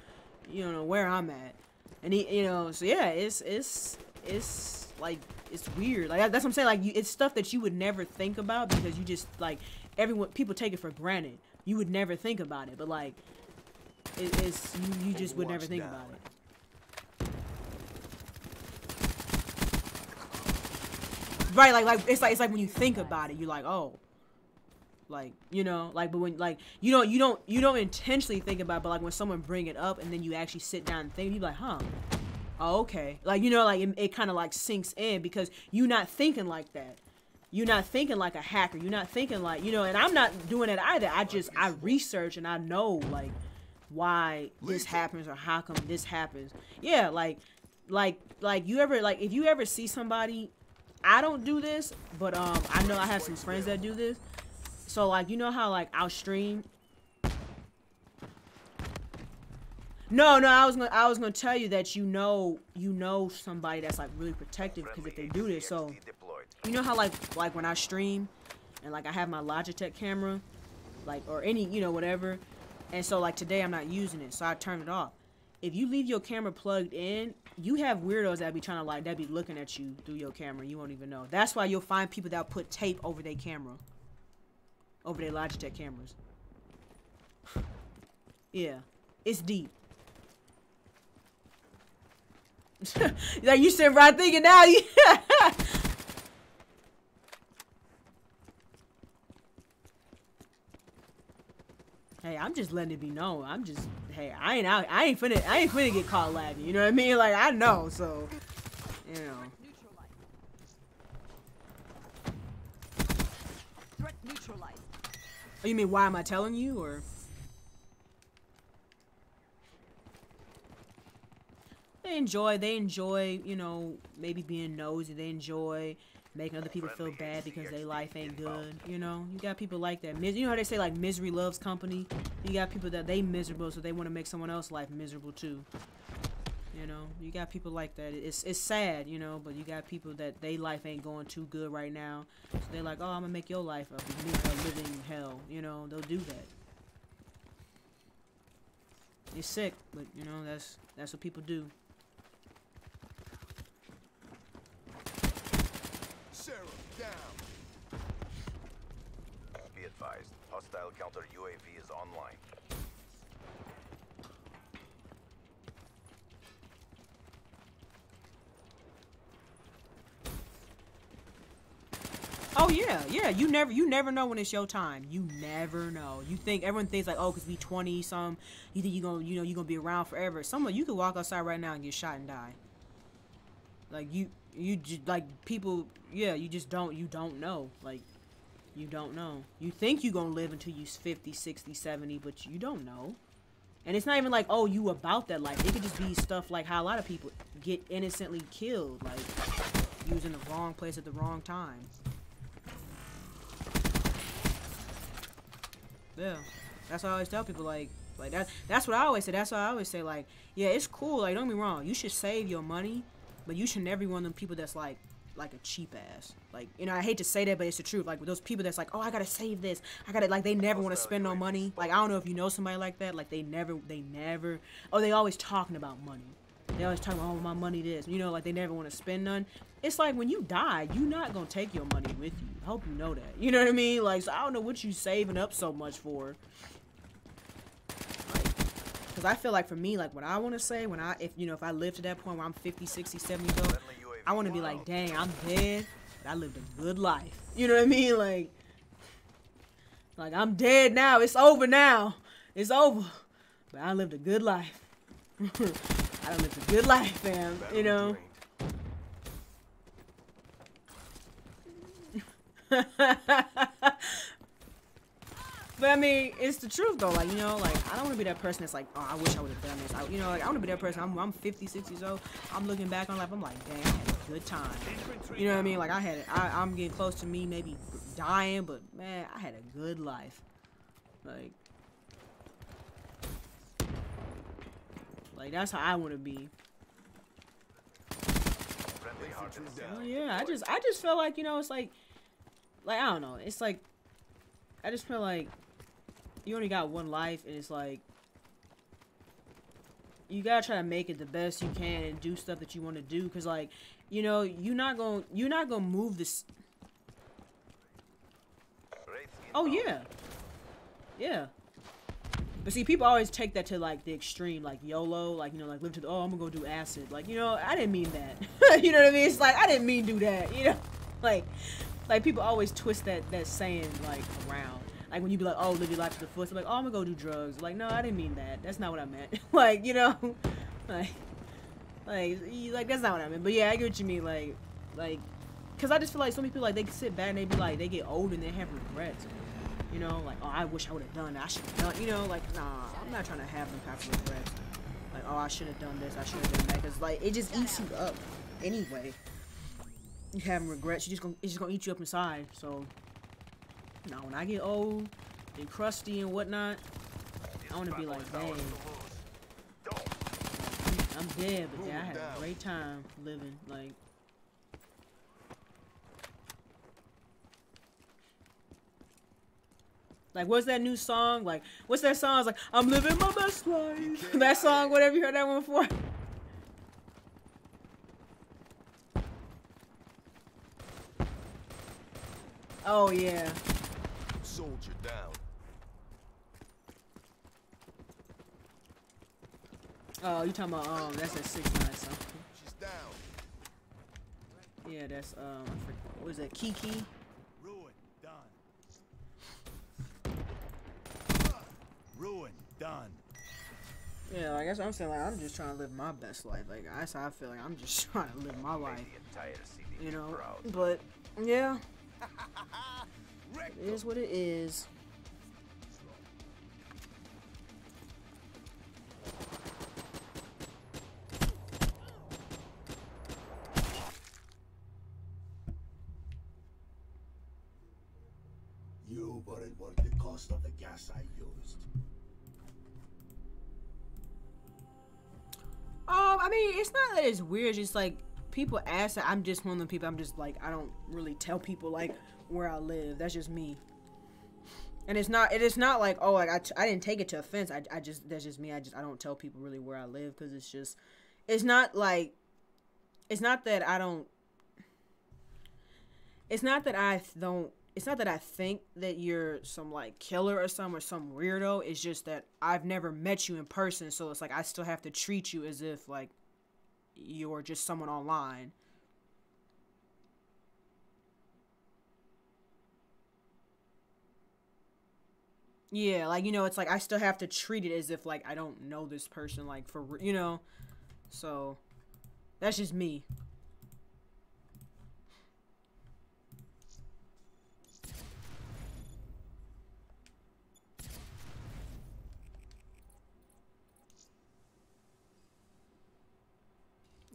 you don't know where I'm at, and you know, so yeah, it's like it's weird, like that's what I'm saying, like it's stuff that you would never think about because you just like people take it for granted, you would never think about it, but like it's you just would never think about it. Right, like it's like when you think about it, you're like, oh, like, you know, like, but when like you don't intentionally think about it, but like when someone bring it up and then you actually sit down and think, you're like, huh, oh, okay, like, you know, like it kind of like sinks in because you're not thinking like that, you're not thinking like a hacker, you're not thinking like, you know, and I'm not doing it either. I research and I know like why this happens or how come this happens. Yeah, like you ever like if you ever see somebody. I don't do this, but I know I have some friends that do this. So like, you know how like I'll stream. No, I was gonna tell you that you know somebody that's like really protective because if they do this, so you know how like when I stream and like I have my Logitech camera, like or any you know whatever, and so like today I'm not using it, so I turned it off. If you leave your camera plugged in, you have weirdos that be trying to like, that be looking at you through your camera. You won't even know. That's why you'll find people that put tape over their camera. Over their Logitech cameras. Yeah. It's deep. Like you sitting right thinking now. Hey, I'm just letting it be known. I'm just, hey, I ain't finna get caught laughing. You know what I mean? Like I know, so you know. Threat neutralized. Oh, you mean why am I telling you, or? They enjoy, you know, maybe being nosy. They enjoy making other people feel bad because their life ain't good, you know? You got people like that. You know how they say, like, misery loves company? You got people that they miserable, so they want to make someone else's life miserable, too. You know? You got people like that. It's sad, you know, but you got people that their life ain't going too good right now. So they're like, oh, I'm going to make your life a living hell. You know? They'll do that. It's sick, but, you know, that's what people do. Be advised, hostile counter UAV is online. Oh yeah. You never know when it's your time. You never know. Everyone thinks like, oh, cause we 20 some, you think you're gonna be around forever. You could walk outside right now and get shot and die. Like you just like people, yeah. You don't know. Like you don't know. You think you're gonna live until you're 50, 60, 70, but you don't know. And it's not even like, oh, you about that life. It could just be stuff like how a lot of people get innocently killed, like using the wrong place at the wrong time. Yeah, that's what I always tell people. Like that's what I always say. That's why I always say, like, yeah, it's cool. Like, don't be wrong. You should save your money, but you should never be one of them people that's like a cheap ass. Like, you know, I hate to say that, but it's the truth. Like with those people that's like, oh, I gotta save this. Like they never want to spend no money. Like I don't know if you know somebody like that. Like they never. Oh, they always talking about money. They always talking about, oh, my money this. You know, like they never want to spend none. It's like when you die, you're not gonna take your money with you. I hope you know that. You know what I mean? Like, so I don't know what you saving up so much for. Like, cause I feel like for me, like what I want to say, if I live to that point where I'm 50, 60, 70 years old, I want to be like, dang, I'm dead, but I lived a good life. You know what I mean? Like I'm dead now. It's over now. It's over. But I lived a good life. I done lived a good life, fam. You know. But I mean, it's the truth though. Like, you know, like I don't want to be that person that's like, oh, I wish I would have done this. You know, like I want to be that person. I'm 50, 60 years old. I'm looking back on life. I'm like, dang, I had a good time. You know what I mean? Like I had it. I'm getting close to me, maybe dying, but man, I had a good life. Like that's how I want to be. Oh yeah, I just feel like, you know, it's like I don't know. It's like I just feel like you only got one life, and it's like you gotta try to make it the best you can and do stuff that you want to do, cause like, you know, you're not gonna move this. Oh yeah, yeah. But see, people always take that to like the extreme, like YOLO, like, you know, like live to the, oh, I'm gonna go do acid, like, you know, I didn't mean that. You know what I mean? It's like I didn't mean do that, you know, like people always twist that saying like around. Like when you be like, oh, live your life to the fullest, I'm like, oh, I'm gonna go do drugs. Like, no, I didn't mean that. That's not what I meant. Like, you know, like that's not what I meant. But yeah, I get what you mean. Like, cause I just feel like so many people, like, they sit back and they be like, they get old and they have regrets. You know, like, oh, I wish I would have done that. I should have done, you know, like, nah, I'm not trying to have them type of regrets. Like, oh, I should have done this. I should have done that. Cause like, it just eats you up anyway. You having regrets, it's just gonna eat you up inside. So now when I get old and crusty and whatnot, I want to be like, dang, I'm dead, but yeah, I had a great time living. Like, what's that new song? Like, what's that song? It's like, I'm living my best life. That song, whatever, you heard that one before? Oh, yeah. Soldier down. Oh, you talking about, that's that 6ix9ine song. She's down. Yeah, that's, what is that, Kiki? Ruin done. Ruin done. Yeah, like, that's what I'm saying. Like, I'm just trying to live my best life. Like, that's how I feel. Like, I'm just trying to live my life. You know? But, yeah. It is what it is. You weren't worth the cost of the gas I used. I mean, it's not that it's weird. It's just like people ask that. I'm just one of them people. I'm just like, I don't really tell people like where I live. That's just me. And it is not like, oh, like I didn't take it to offense. That's just me. I don't tell people really where I live, because it's not like, it's not that I don't. It's not that I don't. It's not that I think that you're some like killer or some weirdo. It's just that I've never met you in person, so it's like I still have to treat you as if like you're just someone online. Yeah, like, you know, it's like I still have to treat it as if like I don't know this person, like, for, you know. So that's just me.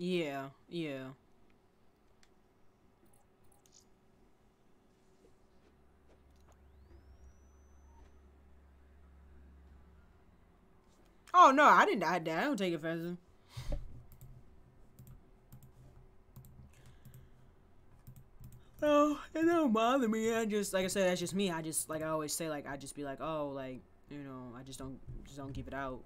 Yeah, yeah. Oh no, I didn't. I don't take offense. Oh, it don't bother me. I just, like I said, that's just me. I just, like I always say, like, I just be like, oh, like, you know, I just don't give it out.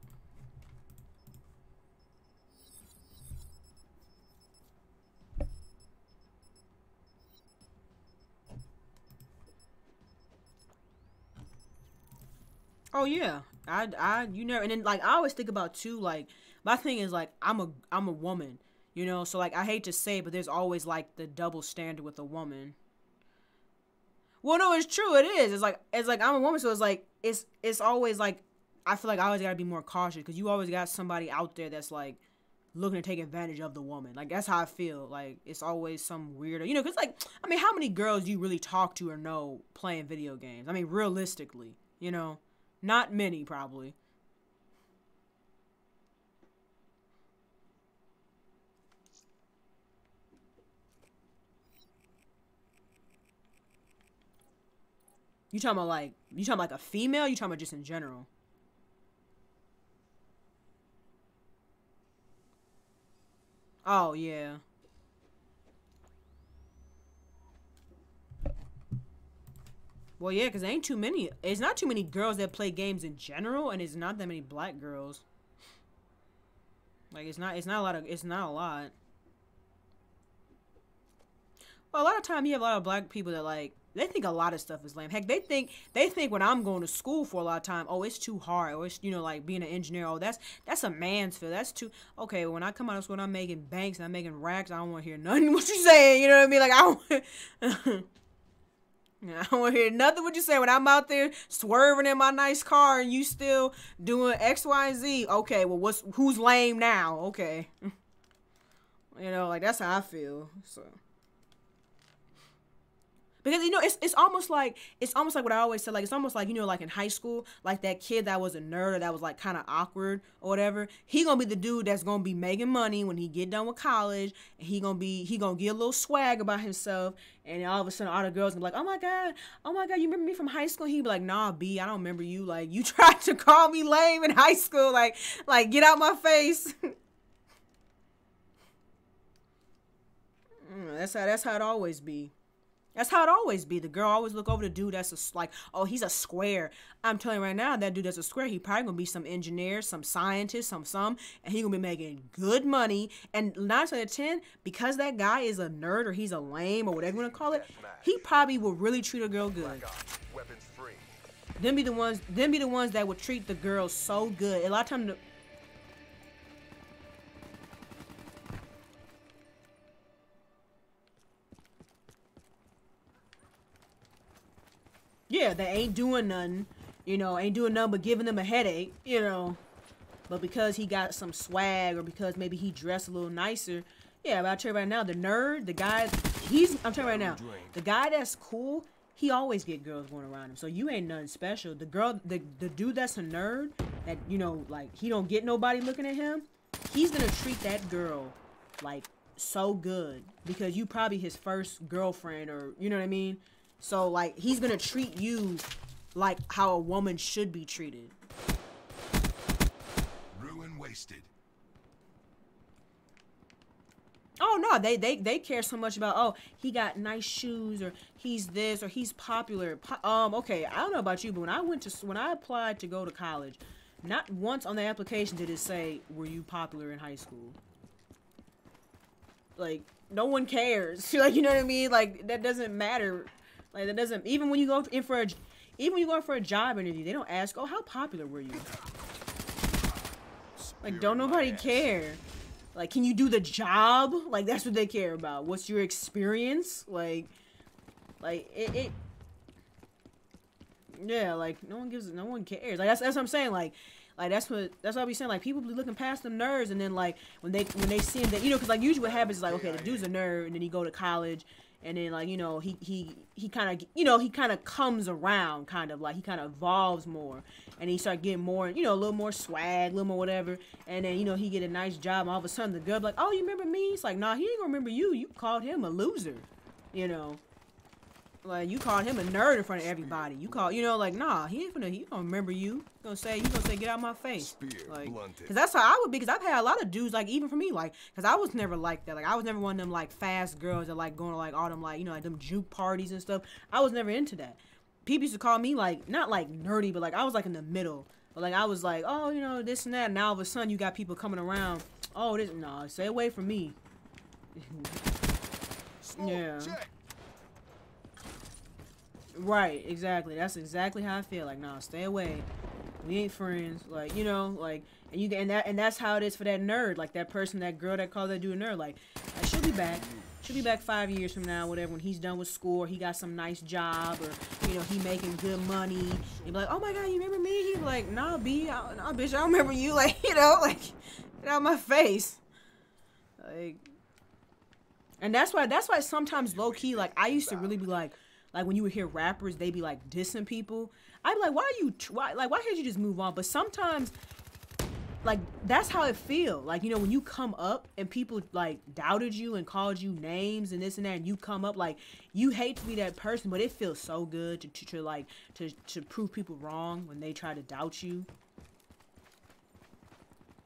Oh yeah, you never. And then like I always think about too. Like my thing is like I'm a woman, you know. So like I hate to say, but there's always like the double standard with a woman. Well, no, it's true. It is. It's like I'm a woman, so it's always like I feel like I always gotta be more cautious, because you always got somebody out there that's like looking to take advantage of the woman. Like that's how I feel. Like it's always some weirdo, you know. Because like I mean, how many girls do you really talk to or know playing video games? I mean, realistically. You know, not many probably. You talking about like a female? You talking about just in general? Oh yeah. Well, yeah, because there ain't too many. It's not too many girls that play games in general, and it's not that many black girls. Like, it's not a lot of, it's not a lot. Well, a lot of time you have a lot of black people that, like, they think a lot of stuff is lame. Heck, they think when I'm going to school for a lot of time, oh, it's too hard. Or it's, you know, like being an engineer, oh, that's a man's field. That's too, okay, when I come out of school and I'm making banks and I'm making racks, I don't want to hear nothing what you saying, you know what I mean? Like, I don't want to hear nothing what you say when I'm out there swerving in my nice car and you still doing X, Y, and Z. Okay, well, who's lame now? Okay. You know, like, that's how I feel, so. Because, you know, it's almost like what I always said, like, it's almost like, you know, like in high school, like that kid that was a nerd or that was like kind of awkward or whatever, he gonna be the dude that's gonna be making money when he get done with college, and he gonna get a little swag about himself, and all of a sudden all the girls gonna be like, oh my god, you remember me from high school? And he be like, nah, B, I don't remember you, like, you tried to call me lame in high school, like get out my face. That's how it always be. That's how it always be. The girl always look over the dude that's like, oh, he's a square. I'm telling you right now, that dude that's a square, he probably gonna be some engineer, some scientist, some, and he gonna be making good money. And 9 out of 10, because that guy is a nerd or he's a lame or whatever you wanna call it, he probably will really treat a girl good. Them be the ones that would treat the girl so good. A lot of times. Yeah, they ain't doing nothing, you know, but giving them a headache, you know. But because he got some swag or because maybe he dressed a little nicer, yeah, but I'll tell you right now, the nerd, the guy, I'm telling you right now, the guy that's cool, he always get girls going around him. So you ain't nothing special. The girl, the dude that's a nerd, that, you know, like, he don't get nobody looking at him, he's gonna treat that girl, like, so good. Because you probably his first girlfriend or, you know what I mean? So, like, he's gonna treat you like how a woman should be treated. Ruin wasted. Oh, no, they care so much about, oh, he got nice shoes, or he's this, or he's popular. Okay, I don't know about you, but when I applied to go to college, not once on the application did it say, were you popular in high school? Like, no one cares. Like, you know what I mean? Like, that doesn't matter. Like, that doesn't, even when you go in for a job interview, they don't ask, oh, how popular were you? Like, don't nobody care. Like, can you do the job? Like, that's what they care about. What's your experience? Like it yeah, like, no one cares. Like, that's what I'm saying. Like that's what I be saying. Like, people be looking past the nerds, and then, like, when they see him, that, you know, because, like, usually what happens is, like, okay, the dude's a nerd, and then he go to college. And then, like, you know, he kind of, you know, he kind of comes around, kind of, like, he kind of evolves more. And he start getting more, you know, a little more swag, a little more whatever. And then, you know, he get a nice job. And all of a sudden, the girl be like, oh, you remember me? It's like, nah, he ain't gonna remember you. You called him a loser, you know. Like, you called him a nerd in front of everybody. You call, you know, like, nah, he gonna remember you. He gonna say, get out my face. Like, cause that's how I would be. Cause I've had a lot of dudes, like, even for me, like, cause I was never like that. Like, I was never one of them, like, fast girls that, like, going to, like, all them, like, you know, like, them juke parties and stuff. I was never into that. People used to call me, like, not, like, nerdy, but, like, I was, like, in the middle. But, like, I was, like, oh, you know, this and that. And now, all of a sudden, you got people coming around. Oh, no, stay away from me. Yeah. Right, exactly. That's exactly how I feel. Like, nah, stay away. We ain't friends. Like, you know, like, and that's how it is for that nerd. Like, that person, that girl that called that dude a nerd. Like, she'll be back. She'll be back 5 years from now, whatever, when he's done with school, or he got some nice job, or, you know, he making good money. And be like, oh my god, you remember me? He'd be like, nah, nah, bitch, I don't remember you. Like, you know, like, get out of my face. Like, and that's why sometimes low key, like, I used to really be like when you would hear rappers, they be like dissing people. I'd be like, why can't you just move on? But sometimes, like, that's how it feel. Like, you know, when you come up and people like doubted you and called you names and this and that, and you come up, like, you hate to be that person, but it feels so good to prove people wrong when they try to doubt you.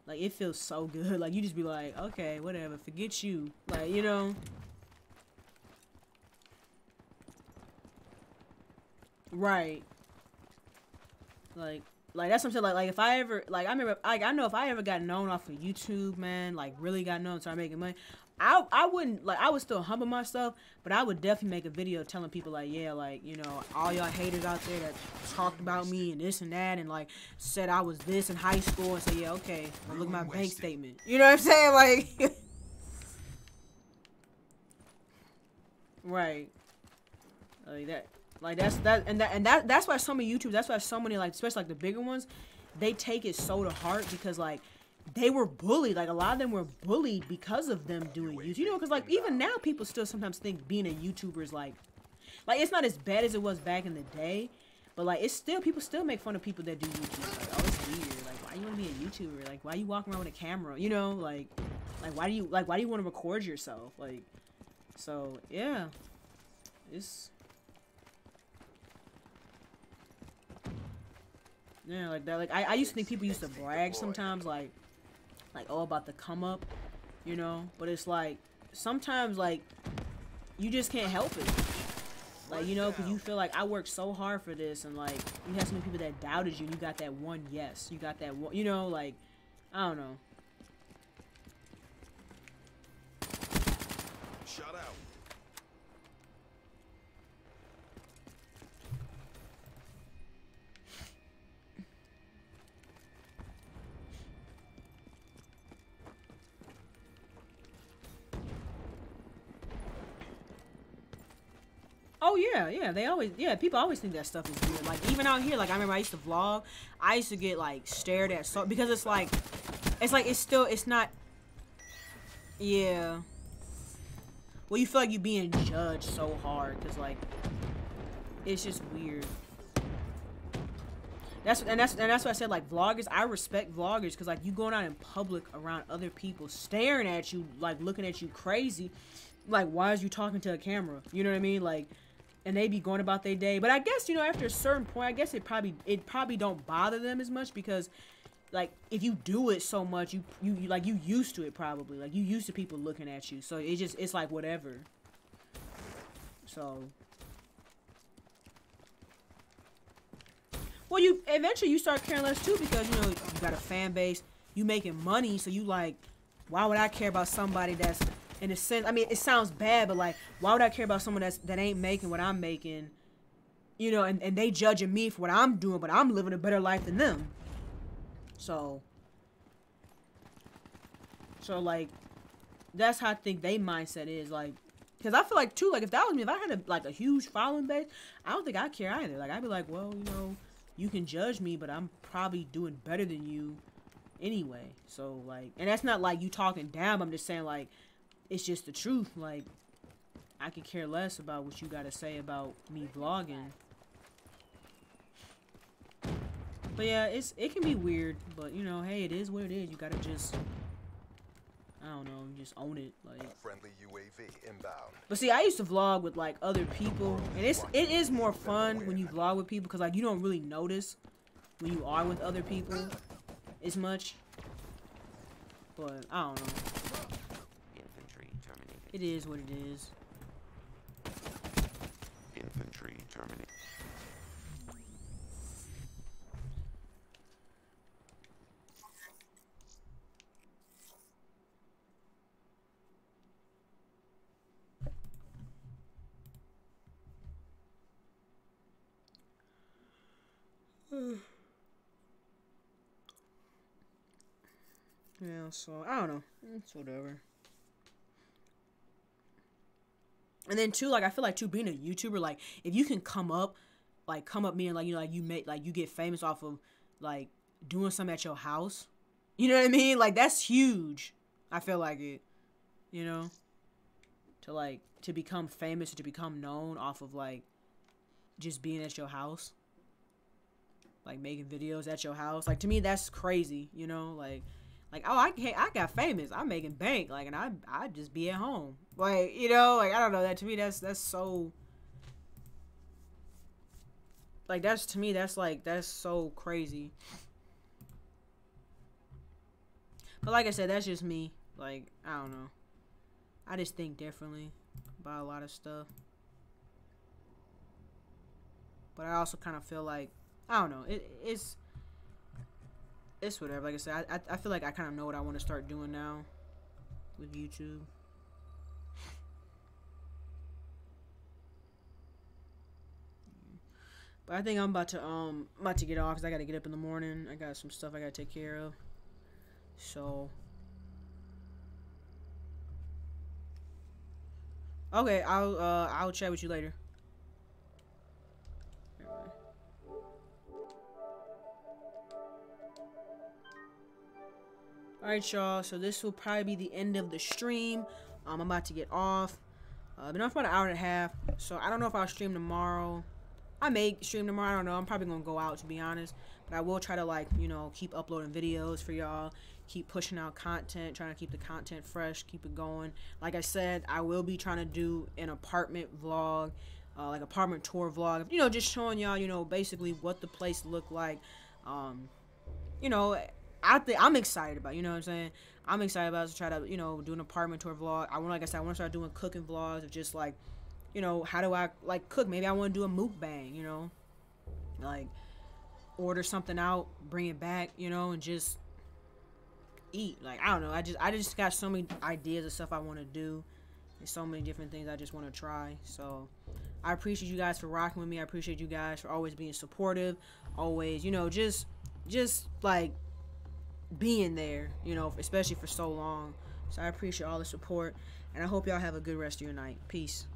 Like, it feels so good. Like, you just be like, okay, whatever, forget you. Like, you know. Right. Like that's what I'm saying. Like if I ever, like, I remember, like, I know if I ever got known off of YouTube, man, like really got known, started making money, I wouldn't, like, I would still humble myself, but I would definitely make a video telling people, like, yeah, like, you know, all y'all haters out there that talked about me and this and that, and like said I was this in high school, and say, yeah, okay, well, look at my bank statement. You know what I'm saying? Like, right. Like that. Like that's why so many YouTubers, that's why so many, like, especially like the bigger ones, they take it so to heart, because like they were bullied. Like a lot of them were bullied because of them doing YouTube. You know, because like even now people still sometimes think being a YouTuber is like it's not as bad as it was back in the day, but like it's still, people still make fun of people that do YouTube. Like, oh, it's weird. Like, why you want to be a YouTuber? Like, why you walking around with a camera? You know, like why do you want to record yourself? Like, so yeah, it's. Yeah, like that. Like I used to think people used to brag sometimes, like oh, about the come up, you know. But it's like sometimes, like, you just can't help it. Like, you know, because you feel like I worked so hard for this, and like you had so many people that doubted you, and you got that one yes, you got that one, you know, like, I don't know. Shut out. Oh yeah, they always, people always think that stuff is weird. Like even out here, like I remember I used to vlog, I used to get like stared at so, because it's not, yeah. Well, you feel like you're being judged so hard, cause like it's just weird. That's why I said, like, vloggers, I respect vloggers, because like you going out in public around other people staring at you, like looking at you crazy, like, why is you talking to a camera? You know what I mean? Like, and they be going about their day. But I guess, you know, after a certain point, I guess it probably don't bother them as much, because like if you do it so much, you used to it, probably, like you used to people looking at you, so it's like whatever. So, well, you eventually you start caring less too, because, you know, you got a fan base, you making money, so you like, why would I care about somebody that's, in a sense, I mean, it sounds bad, but like, why would I care about someone that ain't making what I'm making, you know, and they judging me for what I'm doing, but I'm living a better life than them. So like, that's how I think they mindset is, like, because I feel like too, like, if that was me, if I had a huge following base, I don't think I'd care either. Like, I'd be like, well, you know, you can judge me, but I'm probably doing better than you anyway. So like, and that's not like you talking down, I'm just saying, like, it's just the truth. Like, I could care less about what you gotta say about me vlogging. But yeah, it can be weird, but, you know, hey, it is what it is. You gotta just, I don't know, just own it. Like, Friendly UAV inbound. but see, I used to vlog with like other people, and it is more fun when you vlog with people, because like you don't really notice when you are with other people as much. But I don't know. Infantry terminated. It is what it is. Infantry terminated. Yeah, so I don't know. It's whatever. And then too, like, I feel like too, being a YouTuber, like, if you can come up meaning, like, you know, like, you get famous off of like doing something at your house. You know what I mean? Like, that's huge. I feel like it. You know? To become famous, or to become known off of like just being at your house. like making videos at your house. Like to me, that's crazy. You know, like oh I got famous. I'm making bank. Like and I just be at home. Like you know, like I don't know. That to me that's so. Like that's to me that's so crazy. But like I said, that's just me. Like I don't know. I just think differently about a lot of stuff. But I also kind of feel like I don't know. It's whatever. Like I said, I feel like I kind of know what I want to start doing now with YouTube. But I think I'm about to get off because I got to get up in the morning. I got some stuff I got to take care of. So okay, I'll chat with you later. Alright, y'all, so this will probably be the end of the stream. I'm about to get off. I've been off for about an hour and a half, so I don't know if I'll stream tomorrow. I may stream tomorrow, I don't know. I'm probably gonna go out, to be honest. But I will try to, like, you know, keep uploading videos for y'all. Keep pushing out content, trying to keep the content fresh, keep it going. Like I said, I will be trying to do an apartment vlog, like apartment tour vlog. You know, just showing y'all, you know, basically what the place looked like. You know, I'm excited about, you know what I'm saying? I'm excited about to try to, you know, do an apartment tour vlog. Like I said, I want to start doing cooking vlogs of just like, you know, how do I like cook? Maybe I want to do a mukbang, you know, like order something out, bring it back, you know, and just eat. Like I don't know. I just got so many ideas of stuff I want to do. There's so many different things I just want to try. So I appreciate you guys for rocking with me. I appreciate you guys for always being supportive. Always, you know, just like being there, you know, especially for so long. So I appreciate all the support, and I hope y'all have a good rest of your night. Peace.